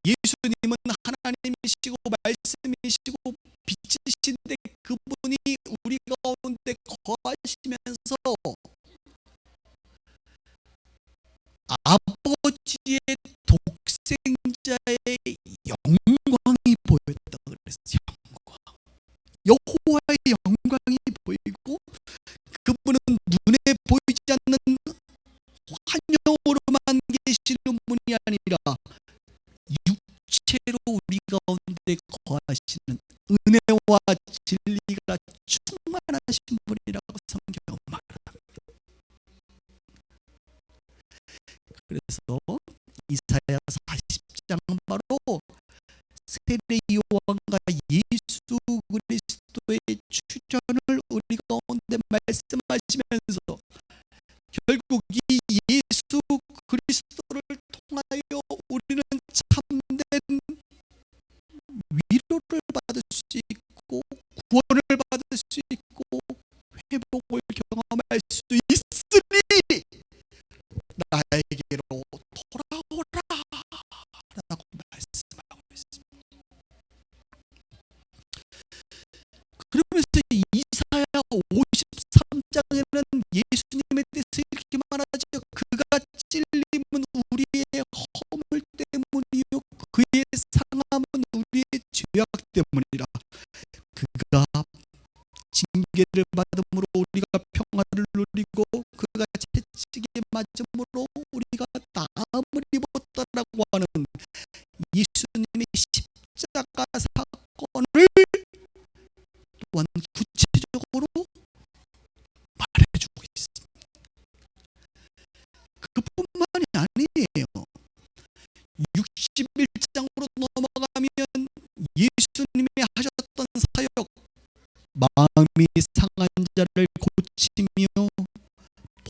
예수님은 하나님이시고 말씀이시고 빛이신데 그분이 우리 가운데 거하시면서 아버지의 독생자의 영광이 보였다 그랬어요. 여호와의 영광이 보이고 그분은 눈에 보이지 않는 환영으로만 계시는 분이 아니라 육체로 우리 가운데 거하시는 은혜와 진리가 충만하신 분이라고 성경은 말합니다. 그래서 이사야 40장은 바로 세례 요한과 예수 그리스도의 출현을 우리 가운데 말씀하시면서 결국 이 예수 그리스도를 통하여 우리는 참된 위로를 받을 수 있고 구원을 받을 수 있고 회복을 경험할 수 있으니 나에게로 돌아오라 라고 말씀하고 있습니다. 그러면서 이사야 53장에는 예수님에 대해서 이렇게 말하죠. 그가 찔림은 우리의 허물 때문이요 그의 상함은 우리의 죄악 때문이라. 그가 징계를 받음으로 우리가 평화를 누리고 그가 채찍에 맞음으로 우리가 나음을 입었다라고 하는 예수님의 십자가 사건을 또한 구체적으로 말해주고 있습니다. 그뿐만이 아니에요. 61장으로 넘어가면 예수님이 하셨던 사역, 마음이 상한 자를 고치며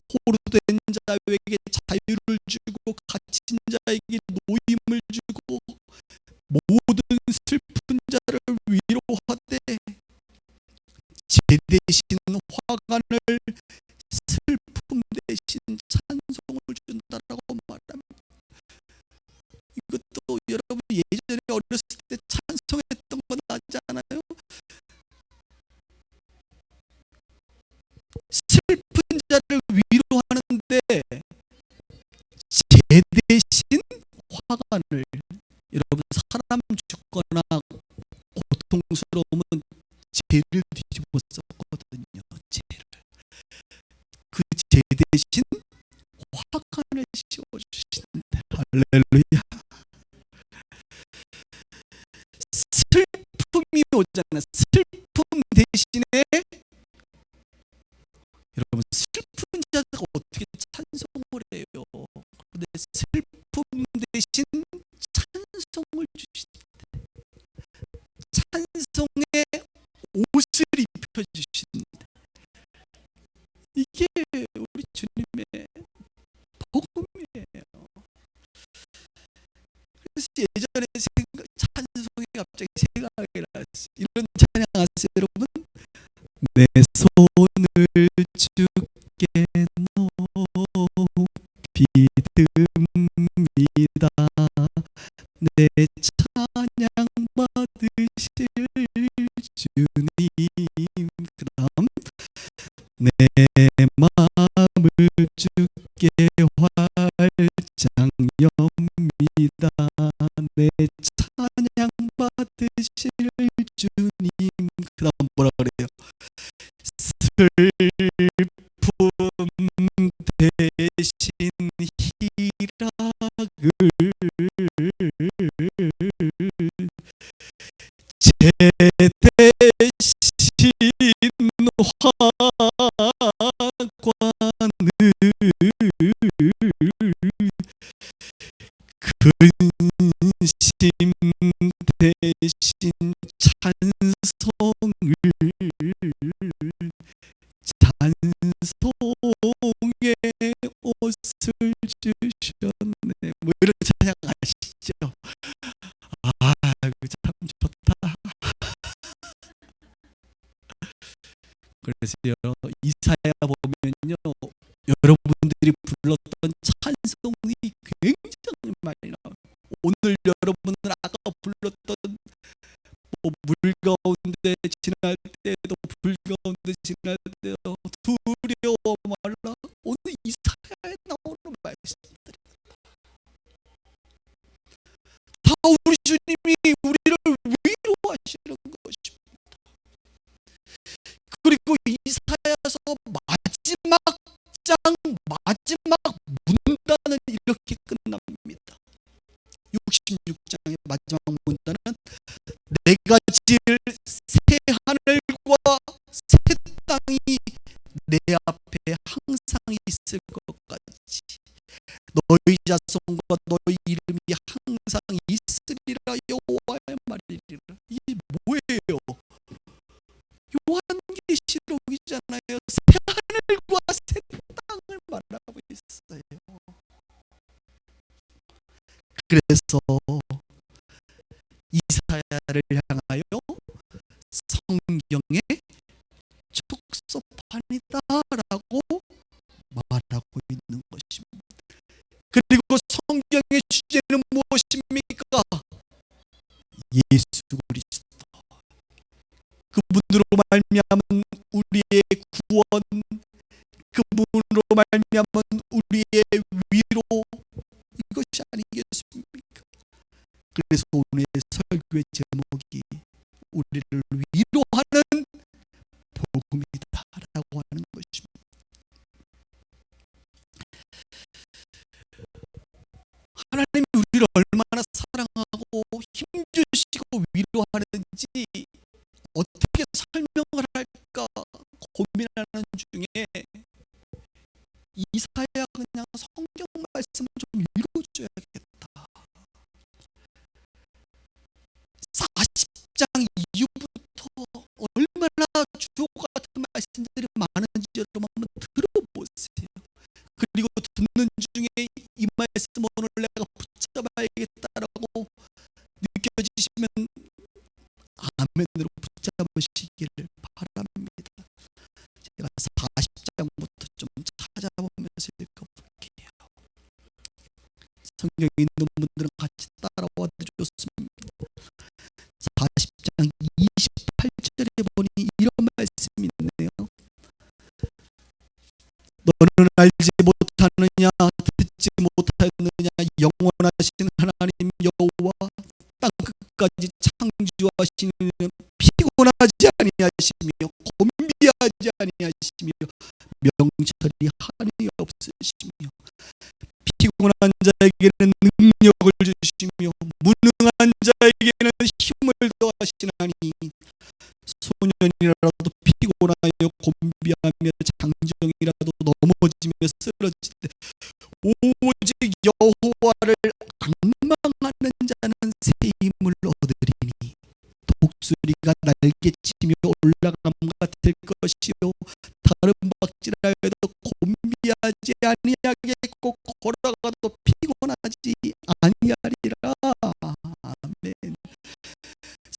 포로된 자에게 자유를 주고 갇힌 자에게 노임을 주고 모든 슬픈 자를 위로하되 죄 대신 화관을 슬픔 대신 찬송을 준다라고 말합니다. 이것도 여러분 예전에 어렸을 때 찬송했던 거 나지 않아요? 슬픈 자를 위로하는데 죄 대신 화관을, 여러분 사람 죽거나 고통스러우면 죄를 뒤집어 썼거든요. 죄를. 그 죄 대신 화관을 씌워주시는데 할렐루야. 슬픔이 오잖아요. 슬픔 대신에 여러분 슬픈 자가 어떻게 찬송을 해요? 그런데 슬픔 대신 찬송을 주시는데 찬송의 옷을 입혀주시는데 이게 우리 주님의 복음이에요. 그래서 예전에 찬송이 갑자기 생각이 났어요. 이런 찬양 아세요 여러분? 내 손을 주께 높이 듭니다. 내 찬양 받으실 주님. 그 다음 내 마음을 주께 활짝 엽니다. 내 찬양 받으실 주님. 그 다음 뭐라 그래요? 슬픔 대신 희락을 죄 대신 화관을 근심 대신 찬송을 찬송의 옷을 주셨네. 뭐 이런 찬양 아시죠? 아, 이거 참 좋다. 그래서 이사야 보면요, 여러분들이 불렀던 찬송이 굉장히 많이 나와요. 오늘 여러분들 아까 불렀던 물 가운데 지날 때도 불 가운데 지날 때도 두려워 말라, 오늘 이사야에 나오는 말씀들 다 우리 주님이 우리를 위로하시는 것입니다. 그리고 이사야서 마지막 장 마지막 문단은 이렇게 끝납니다. 66장의 마지막 문단은 내가 지을 새 하늘과 새 땅이 내 앞에 항상 있을 것 같이 너희 자손과 너희 이름이 항상 있으리라 여호와의 말이리라. 이게 뭐예요? 요한계시록이잖아요. 새 하늘과 새 땅을 말하고 있어요. 그래서 이사야를 향하여 성경의 축소판이다라고 말하고 있는 것입니다. 그리고 성경의 주제는 무엇입니까? 예수 그리스도. 그분으로 말미암은 우리의 구원, 그분으로 말미암은 우리의 위로, 이것이 아니겠습니까? 그래서 오늘의 설교의 제목이 우리를 위로하는 복음이다라고 하는 것입니다. 하나님이 우리를 얼마나 사랑하고 힘주시고 위로하는지 어떻게 설명을 할까 고민하는 중에 이사야 그냥 성경 말씀을 좀 읽어줘야겠다. 40장 이후부터 얼마나 주옥 같은 그리고 듣는 중에 이 말씀 오늘 내가 붙잡아야겠다라고 느껴지시면 아멘으로 붙잡으시기를 바랍니다. 제가 40장부터 좀 찾아보면서 읽어볼게요. 성경에 있는 분들은 같이 따라와도 좋습니다. 40장 28절에 보니 이런 말씀이 있네요. 너는 알지 못하느냐, 듣지 못하느냐, 영원하신 하나님 여호와 땅 끝까지 창조하시는 피곤하지 아니하시며 곤비하지 아니하시며 명철이 한이 없으시며 피곤한 자에게는 능력을 주시며 무능한 자에게는 힘을 더하시나니 소년이라도 피곤하여 곤비하며 장정이라도 넘어지며 쓰러질 때 오직 여호와를 앙망하는 자는 새 힘을 얻으리니 독수리가 날개치며 올라감 같을 것이요 다른 박질하여도 곤비하지 아니하겠고 걸어가도 피곤하지 아니하리라. 아멘.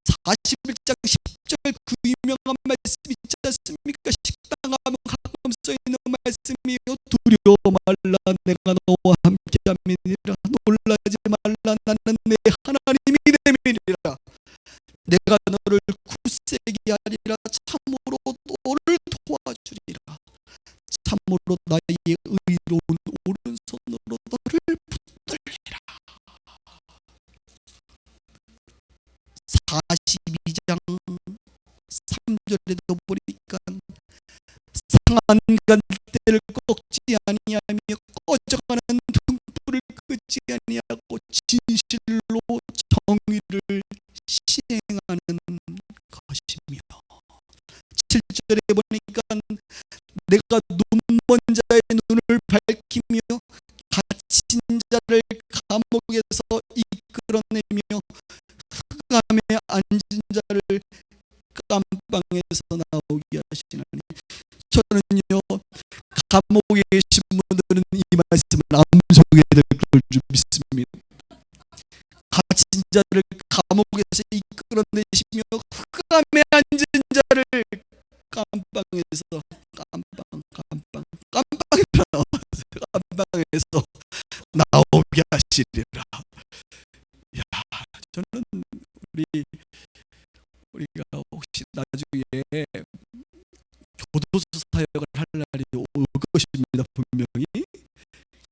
41장 10절 그 유명한 말씀 있지 않습니까? 식당하면 가끔 써있는 말씀이요. 두려워 말라 내가 너와 함께함이니라. 놀라지 말라 나는 내 하나님이 됨이니라. 내가 너를 굳세게 하리라. 참으로 너를 도와주리라. 참으로 나의 의로운 오른손으로 너를 붙들리라. 42장 3절에도 보니까 상한 간대를 꺾지 아니하며 꺼져가는 등불을 끄지 아니하고 진실로 정의를 시행하는 것이며 7절에 보니까 내가 눈먼 자의 눈을 밝히며 갇힌 자를 감옥에서 이끌어내며 흑암에 앉은 자를 깜방에서 나오게 하시나니 저는요 감옥에 계신 분들은 이 말씀을 암송해야 될 걸 줄 믿습니다. 갇힌 자를 감옥에서 이끌어내시며 흑암에 앉은 자를 깜방에서 깜방에서 나오게 하시리라. 야, 저는 우리가 혹시 나중에 교도소 사역을 할 날이 올 것입니다. 분명히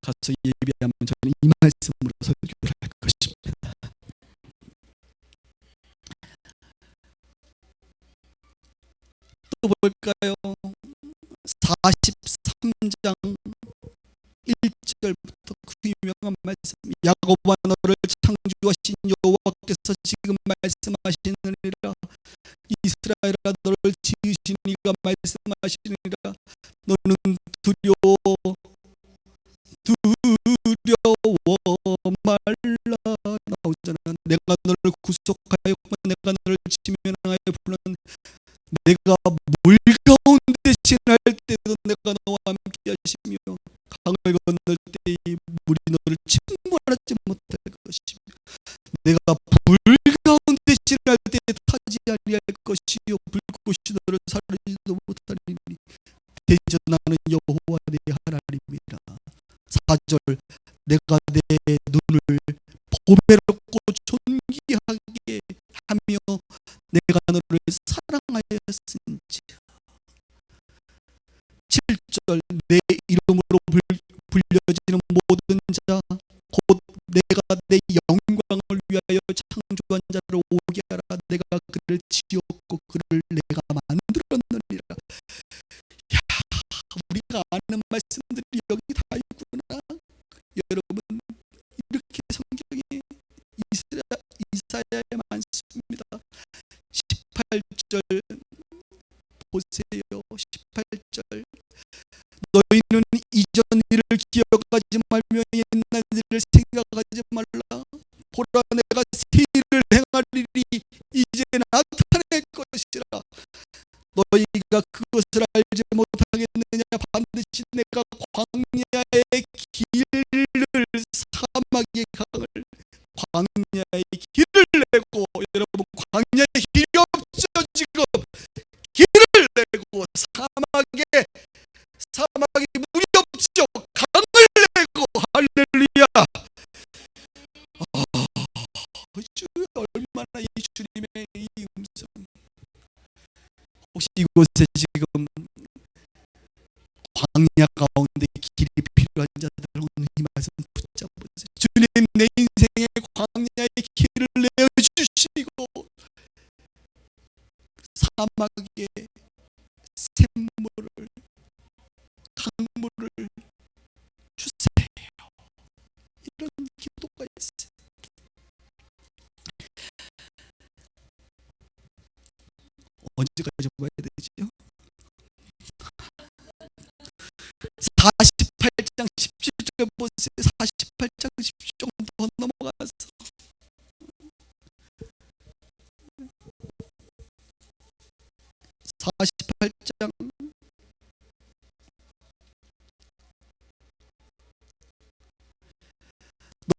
가서 예비하면 저는 이 말씀으로 설교를 할 것입니다. 또 볼까요? 43장 1절부터 그 유명한 말씀, 야곱아 너를 창조하신 여호와께서 지금 말씀하시느니라. 이스라엘아 너를 지으신 이가 말씀하시느니라. 너는 두려워 말라. 나오잖아. 내가 너를 구속하였고 내가 너를 지면하여 부른 내가 물 가운데 지날 때도 내가 너와 함께 하시며 강을 건널 때에 물이 너를 침몰하지 못할 것이며 내가 불 가운데 지날 때에 타지 아니할 것이요 불꽃이 너를 사르지도 못하리니 대저 나는 여호와 내 하나님이라. 4절 내가 내 눈을 보배롭고 존귀하게 하며 내가 너를 사랑하였은지. 7절 내 이름으로 불려지는 모든 자 곧 내가 내 영광을 위하여 창조한 자를 오게 하라. 내가 그를 지었고 그를 내가 만들었느니라. 야, 우리가 아는 말씀들이 여기 다 있구나. 여러분 이렇게 성경에 이사야에 많습니다. 18절 보세요. 18절 너희는 이전 일을 기억하지 말며 옛날 일을 생각하지 말라. 보라 내가 새 일을 행하리니 이제 나타낼 것이라. 너희가 그것을 알지 못하겠느냐? 반드시 내가 광야의 길을, 사막의 강을, 광야의 길을 내고, 여러분 광야의 길이 없죠 지금. 길을 내고 사막에 물이 없죠. 강을 내고. 할렐루야. 주 얼마나 이 주님의 이 음성. 혹시 이곳에 지금 광야 가운데 길이 필요한 자들, 오늘 이 말씀 붙잡으세요. 주님, 내 인생의 광야의 길을 내어주시고 사막에 샘물을, 강물을 주세요. 이런 기도가 있어요. 언제까지 봐야 되지요? 48장 17절 보세요. 48장 17절 더 넘어가서 48장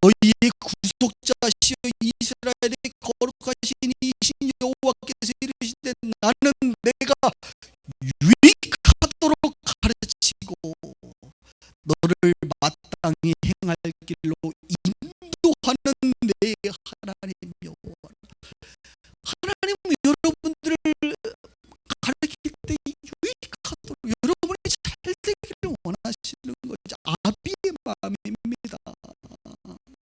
너희의 구속자시여 이스라엘의 거룩하신 이신 여호와께서 이르시되 나는 내가 유익하도록 가르치고 너를 마땅히 행할 길로 인도하는 내 하나님 여호와. 하나님은 여러분들을 가르칠 때 유익하도록, 여러분이 잘 되기를 원하시는 거죠. 아비의 마음입니다.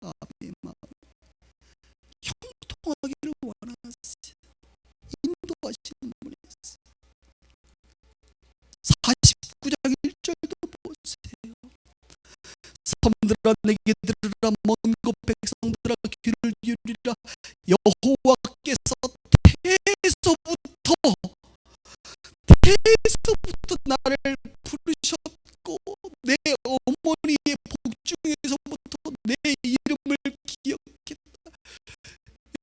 아비의 마음. 형통하기를 원하세요. 인도하시는 분이었어요. 49장 1절도 보세요. 섬들아 내게 들으라, 먼 곳 백성들아 귀를 기울이라. 여호와께서 태에서부터 나를 부르셨고 내 어머니의 복중에서부터 내 이름을 기억했다.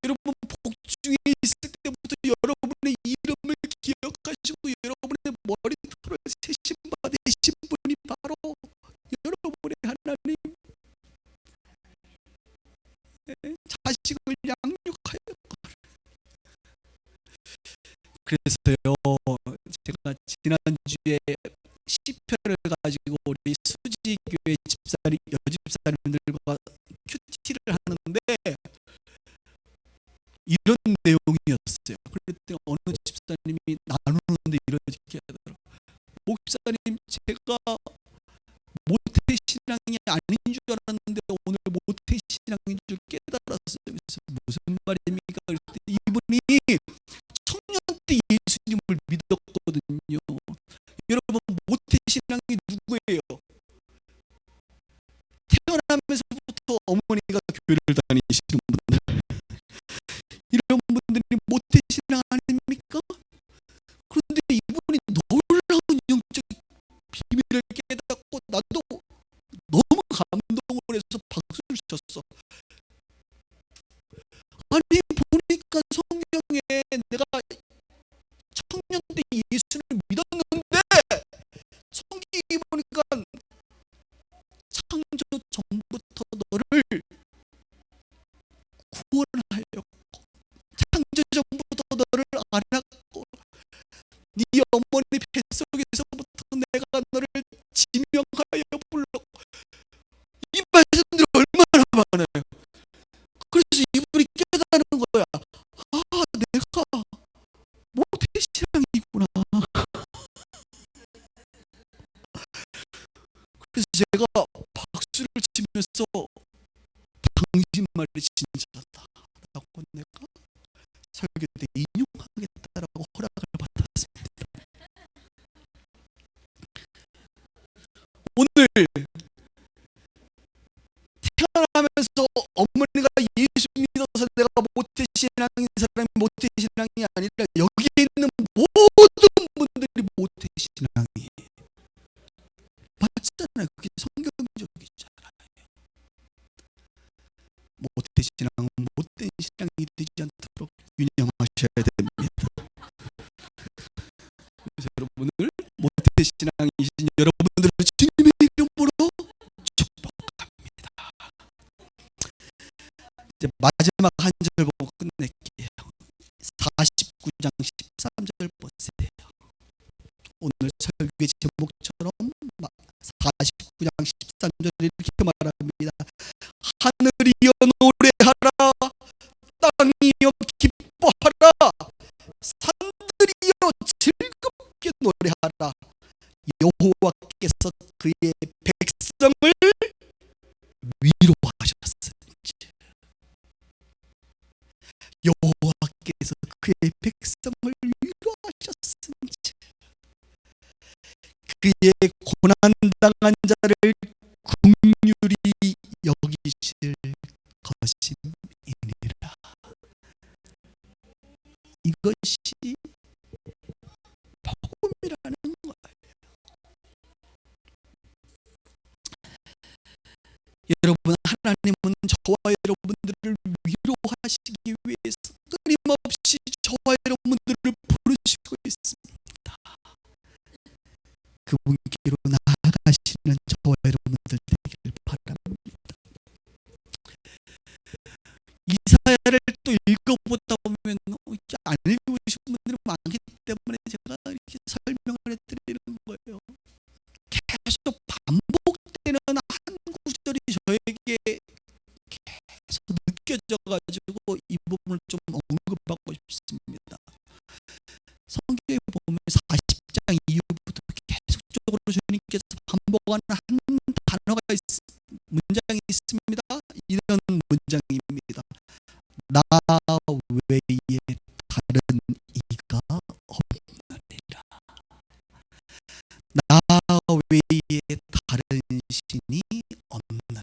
여러분, 복중에 있을 때부터 여러분의 이름을 기억하시고 여러분의 머리털을 세심 받으신 분이 바로 여러분의 하나님. 자식을 양육하여. 그래서요, 제가 지난주에 시편을 가지고 우리 수지교회 집사님, 여집사님들과 큐티를 하는데 이런 내용이었어요. 그랬더니 어느 집사님이 나누는데 이렇게 하더라고요. 목사님, 제가 모태신앙이 아닌 줄 알았는데 오늘 모태신앙인 줄 깨달았어요. 그래서 무슨 말입니까? 그랬더니 이분이 청년 때 예수님을 믿었거든요. 여러분, 모태신앙이 누구예요? 태어나면서부터 어머니가 교회를 다니시는 분들, 이런 분들이 모태신앙 아닙니까? 그런데 이분이 놀라운 영적 비밀을 깨닫고 나도 너무 감동을 해서 박수를 쳤어. 아니, 보니까 성경에 내가 청년 때 예수를 믿었는데 성경에 보니까 창조 전부터 너를 구원하였고 창조 전부터 너를 알았고 네 어머니 뱃속에서부터 내가 너를 지명하여 불렀고, 이 말씀들이 얼마나 많아요. 그래서 이분이 깨달은 거야. 아, 내가 모태신앙이구나. 그래서 제가 박수를 치면서 당신 말이 진짜다 라고 내가 설교 때 인용하겠다라고 허락을 받았습니다. 오늘 태어나면서 어머니가 예수 믿어서 내가 모태신앙인 사람이 모태신앙이 아니라 여기에 있는 모든 분들이 모태신앙이에요. 맞잖아요. 그게 성경적이잖아요. 모태신앙은 못된 신앙이 되지 않도록 유념하셔야 됩니다. 마지막 한 절 보고 끝낼게요. 49장 13절 보세요. 오늘 설교의 제목처럼 49장 13절 이렇게 말합니다. 하늘이여 노래하라, 땅이여 기뻐하라, 산들이여 즐겁게 노래하라. 여호와께서 그의 백성을 위로하셨은지. 여호와께서 그의 백성을 위로하셨은지. 그의 고난당한 자를 긍휼히 여기실 것임이니라. 이것이 복음이라는 거예요. 여러분, 하나님은 저와 여러분들을 위로하시기 위해서 끊임없이 저와 여러분들을 부르시고 있습니다. 그분께로 나아가시는 저와 여러분들 되길 바랍니다. 이사야를 또 읽어보다 보면 안 읽으신 분들이 많기 때문에 제가 이렇게 설명을 해드리는 거예요. 계속 반복되는 한 구절이 저에게 계속 느껴져가지고 이 부분을 좀 언급하고 싶습니다. 성경에 보면 40장 이후부터 계속적으로 주님께서 반복하는 한 단어가 문장이 있습니다. 이런 문장입니다. 나 외에 다른 이가 없느니라. 나 외에 다른 신이 없느니라.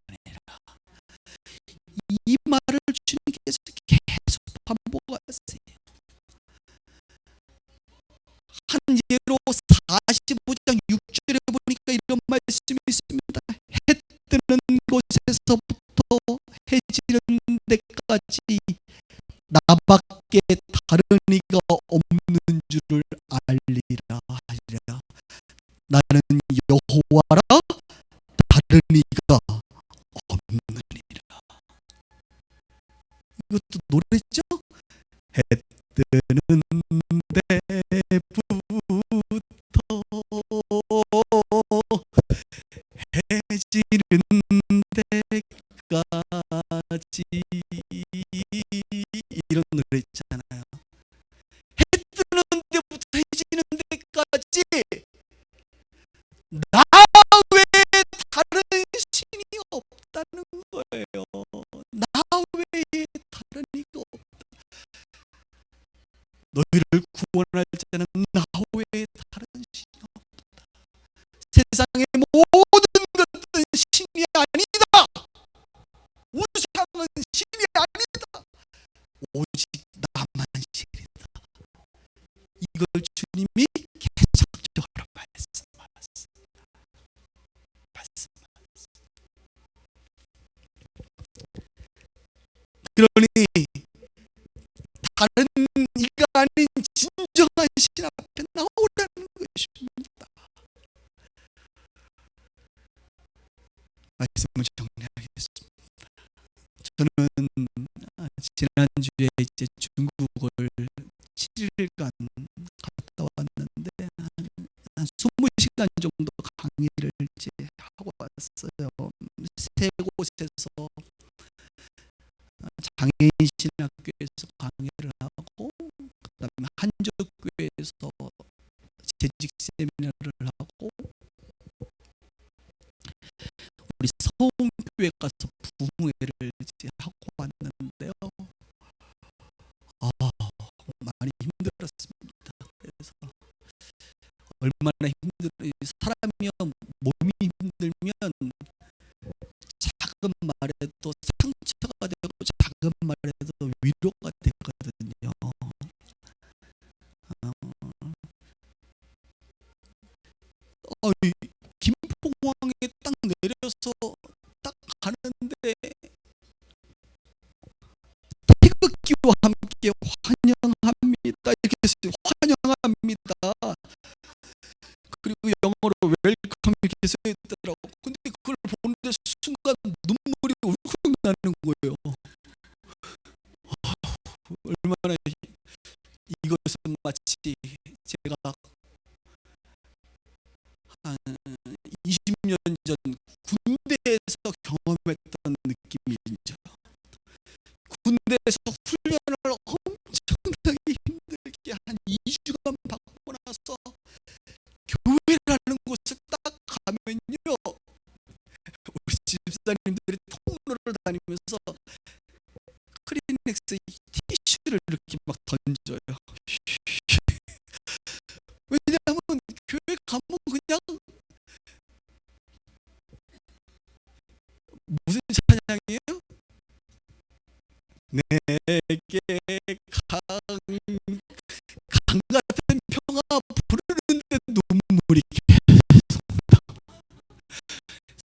이 말을 주님께서 계속 반복하세요. 한 예로 45장 6절에 보니까 이런 말씀이 있습니다. 해 뜨는 곳에서부터 해 지는 데까지 나밖에 다른 이가 없는 줄을 알리라 하리라. 나는 여호와라, 다른 이가 없느니라. 이것도 노래죠? 해 뜨는 데부터 해 지는 데까지, 이런 노래 있잖아요. 해 뜨는 데부터 해 지는 데까지 나 외에 다른 신이 없다는 거예요. 나 외에 다른 이가 없다. 너희를 구원할 자는 나 외에 다른 신이 없다. 세상의 모든 것들은 신이 아니다. 우상은 신이 아니다. 오직 나만 신이다. 이걸 주님이 계속적으로 말씀하셨습니다. 그러니 다른 이가 아닌 진정한 신 앞에 나오라는 것입니다. 말씀을 정리하겠습니다. 저는 지난주에 이제 중국을 7일간 갔다 왔는데 한 20시간 정도 강의를 이제 하고 왔어요. 세 곳에서 장애인 신학교에서 강의를 하고, 그 다음에 한족교에서 재직 세미나를 하고, 우리 서운교회 가서 부흥회를 이제 하고 왔는데요. 많이 힘들었습니다. 그래서 얼마나 사람이 몸이 힘들면 작은 말에도 상처가 되고 작은 말에도 위로가 되거든요. 김포공항에 딱 내려서 딱 가는데 태극기와 함께 환영합니다 이렇게 환영합니다. 그리고 영어로 웰컴 이렇게 써 있더라고. 근데 그걸 보는데 순간 눈물이 울컥 나는 거예요. 제가 한 20년 전 군대에서 경험했던 느낌이죠. 군대에서 훈련을 엄청나게 힘들게 한 2주간 받고 나서 교회라는 곳을 딱 가면요, 우리 집사님들이 통로를 다니면서 크리넥스 티슈를 이렇게 막 던져요. 왜냐하면 교회 가면 그냥 무슨 찬양이에요? 내게 강 같은 평화 부르는데 눈물이 계속 나.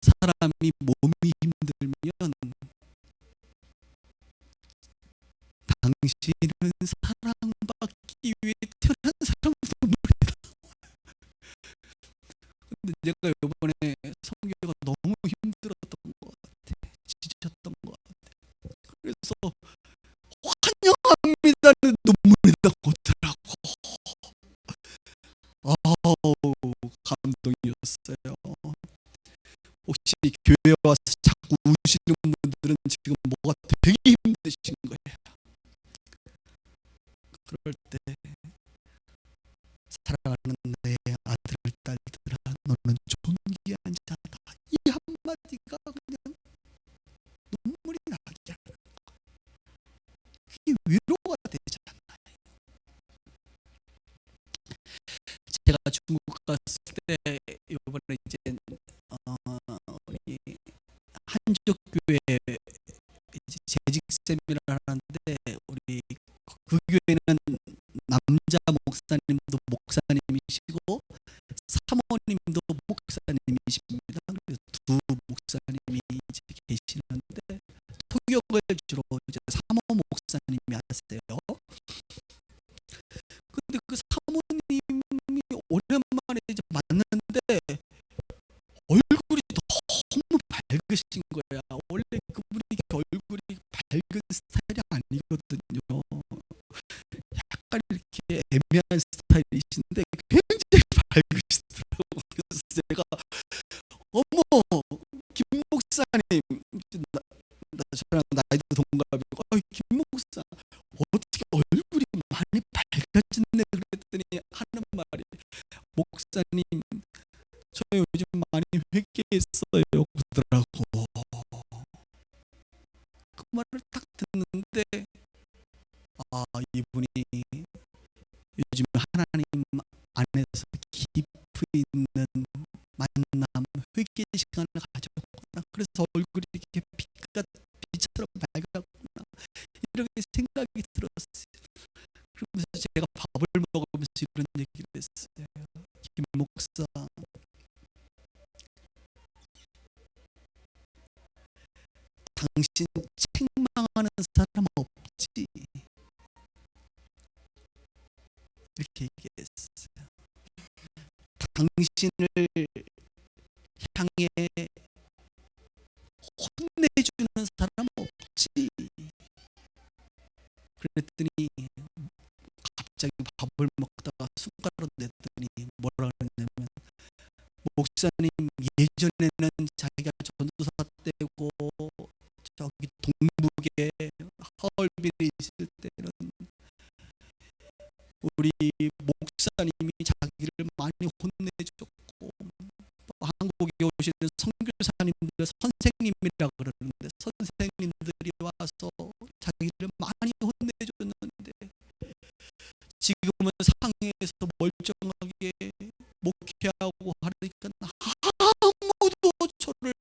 사람이 몸이 힘들면 당신은 사랑받기 위해 태어난 사람도 눈물이 나. 근데 제가 이번에 성교가 너무 힘들었던 것 같아. 지쳤던 것 같아. 그래서 환영합니다는 눈물이 나오더라고. 아우, 감동이었어요. 혹시 교회 와서 자꾸 우시는 분들은 지금 뭐가 되게 힘드신 거예요. 그럴 때 사랑하는 내 아들 딸들아, 너는 존귀한 자다, 이 한마디가 그냥 눈물이 나게 하는 거. 그게 위로가 되잖아요. 제가 중국 갔을 때 이번에 이제 우리 한족교회 이제 재직 세미나를 하는데, 우리 그 교회는 남자 목사님도 목사님이시고 사모님도 목사님이십니다. 그래서 두 목사님이 이제 계시는데 통역을 주로 이제 사모 목사님이 하세요. 근데 그 사모님이 오랜만에 이제 만났는데 얼굴이 너무 밝으신 거야. 원래 그분이 얼굴이 밝은 스타일이 아니거든요. 약간 이렇게 애매한 스타일이신데 굉장히 밝으시더라고요. 그래서 제가 어머, 김 목사님, 저랑 나이도 동갑이고, 김 목사 어떻게 얼굴이 많이 밝아졌네 그랬더니 하는 말이, 목사님 저 요즘 많이 회개했어요 그러더라고. 그 말을 딱 듣는데, 이분이 요즘 하나님 안에서 깊이 있는 만남, 회개 시간을 가졌구나. 그래서 얼굴이 이렇게 빛처럼 밝았구나, 이렇게 생각이 들었어요. 그러면서 제가 밥을 먹으면서 이런 얘기를 했어요. 김 목사, 당신 책망하는 사람 없지, 이렇게 얘기했어요. 당신을 향해 혼내주는 사람 없지. 그랬더니 갑자기 밥을 먹다가 숟가락 냈더니 뭐라 그랬냐면, 목사님 예전에는 자기가 전도사 때고 저기 동북에 하얼빈에 있을 때는 우리 목사님이 자기를 많이 혼내줬고, 또 한국에 오시는 선교사님들 선생님이라 그러는데 선생님들이 와서 자기를 많이 혼내줬는데 지금은 상해에서 멀쩡하게 목회하고 하니까 아무도 저를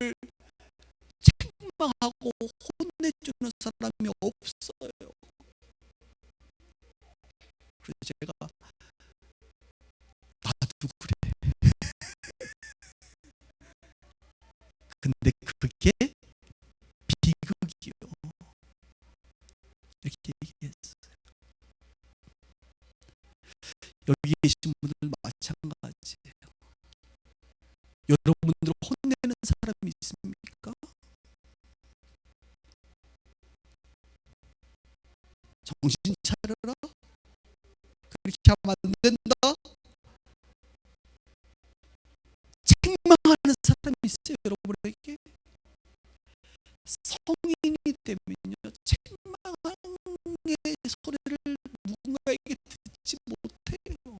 책망하고 혼내주는 사람이 없어요. 그래서 제가 나도 그래. 근데 그게 비극이요, 이렇게 얘기했어요. 여기 계신 분들 마찬가지예요. 여러분들 혼내는 사람이 있습니까? 정신 차려라, 그렇게 하면 안 된다. 책망하는 사람이 있어요. 여러분에게 성인이 되면요, 책망의 소리를 누군가에게 듣지 못해요.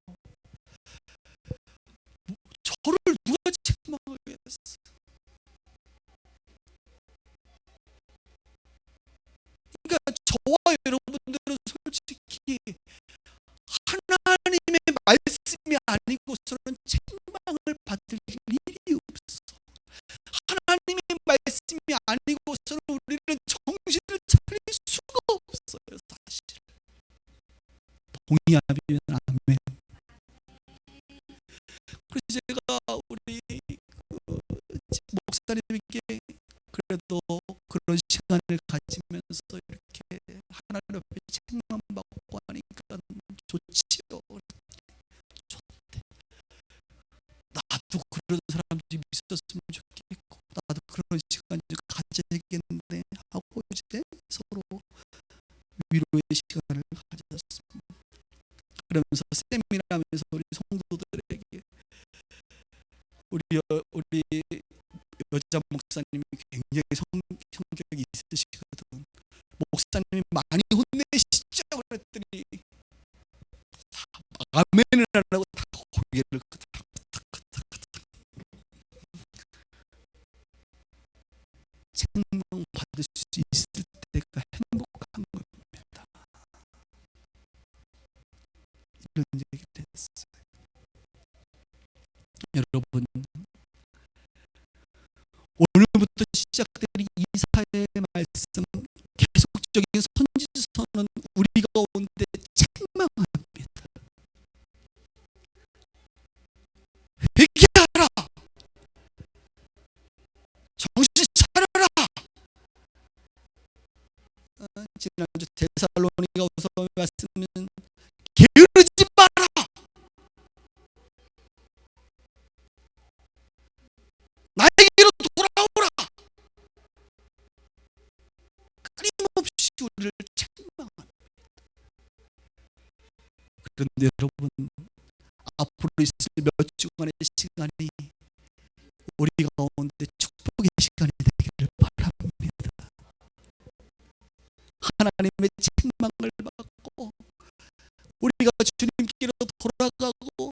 저를 누가 책망하겠어? 그러니까 저와 여러분들은 솔직히 하나님의 말씀이 아니고서는 책망을 받을 일이 없어. 하나님의 말씀이 아니고서는 우리는 정신을 차릴 수가 없어요, 사실. 동의하면 아멘. 그래서 제가 우리 목사님에게 그래도 그런 시간을 가지면서 이렇게 하나님 앞에 책망받고 하니까 좋지요. 좋대. 나도 그런 사람들이 있었으면 좋겠고, 나도 그런 시간 좀 가져야겠는데 하고 이제 서로 위로의 시간을 가졌습니다. 그러면서 세미나하면서 우리 성도들에게 우리 여자 목사님이 굉장히 성격이 있으시거든. 목사님이 많이 혼내시죠? 그랬더니 아멘을 안 하고 다 고개를 책망 받을 수 있을 때가 행복한 겁니다. 이런 얘기를 했어요. 여러분, 오늘부터 시작되는 이사야의 말씀, 계속적인 선지서는 우리 가운데 책망합니다. 회개하라, 정신 차려라. 지난주 데살로니가후서 말씀은 게으르지 마라. 나에게로 돌아오라. 끊임없이 우리를 책망합니다. 그런데 여러분, 앞으로 있을 몇 주간의 시간이 우리 가운데 축복의 시간이 되기를 바랍니다. 하나님의 책망을 받고 우리가 주님께로 돌아가고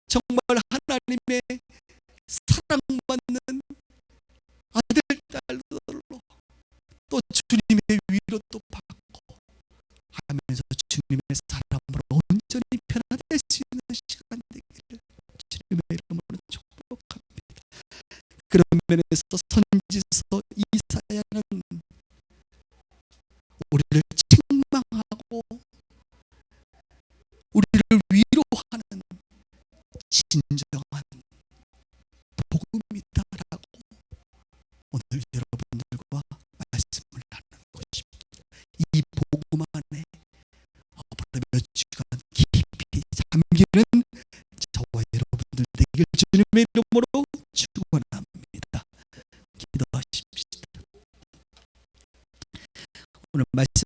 정말 하나님의 사랑받는 아들, 딸들로 또 주님의 위로도 받고 하면서 주님의 사람으로 온전히 변화될 수 있는 시간 되기를 주님의 이름으로 축복합니다. 그런 면에서 선지서 이사야는 우리를 책망하고 우리를 위로하는 진정한 복음이다라고 오늘 여러분들과 말씀을 나누는 것입니다. 이 복음 안에 앞으로 몇 주간 깊이 잠기는 저와 여러분들 되길 주님의 이름으로 축원합니다. 기도하십시다. 오늘 말씀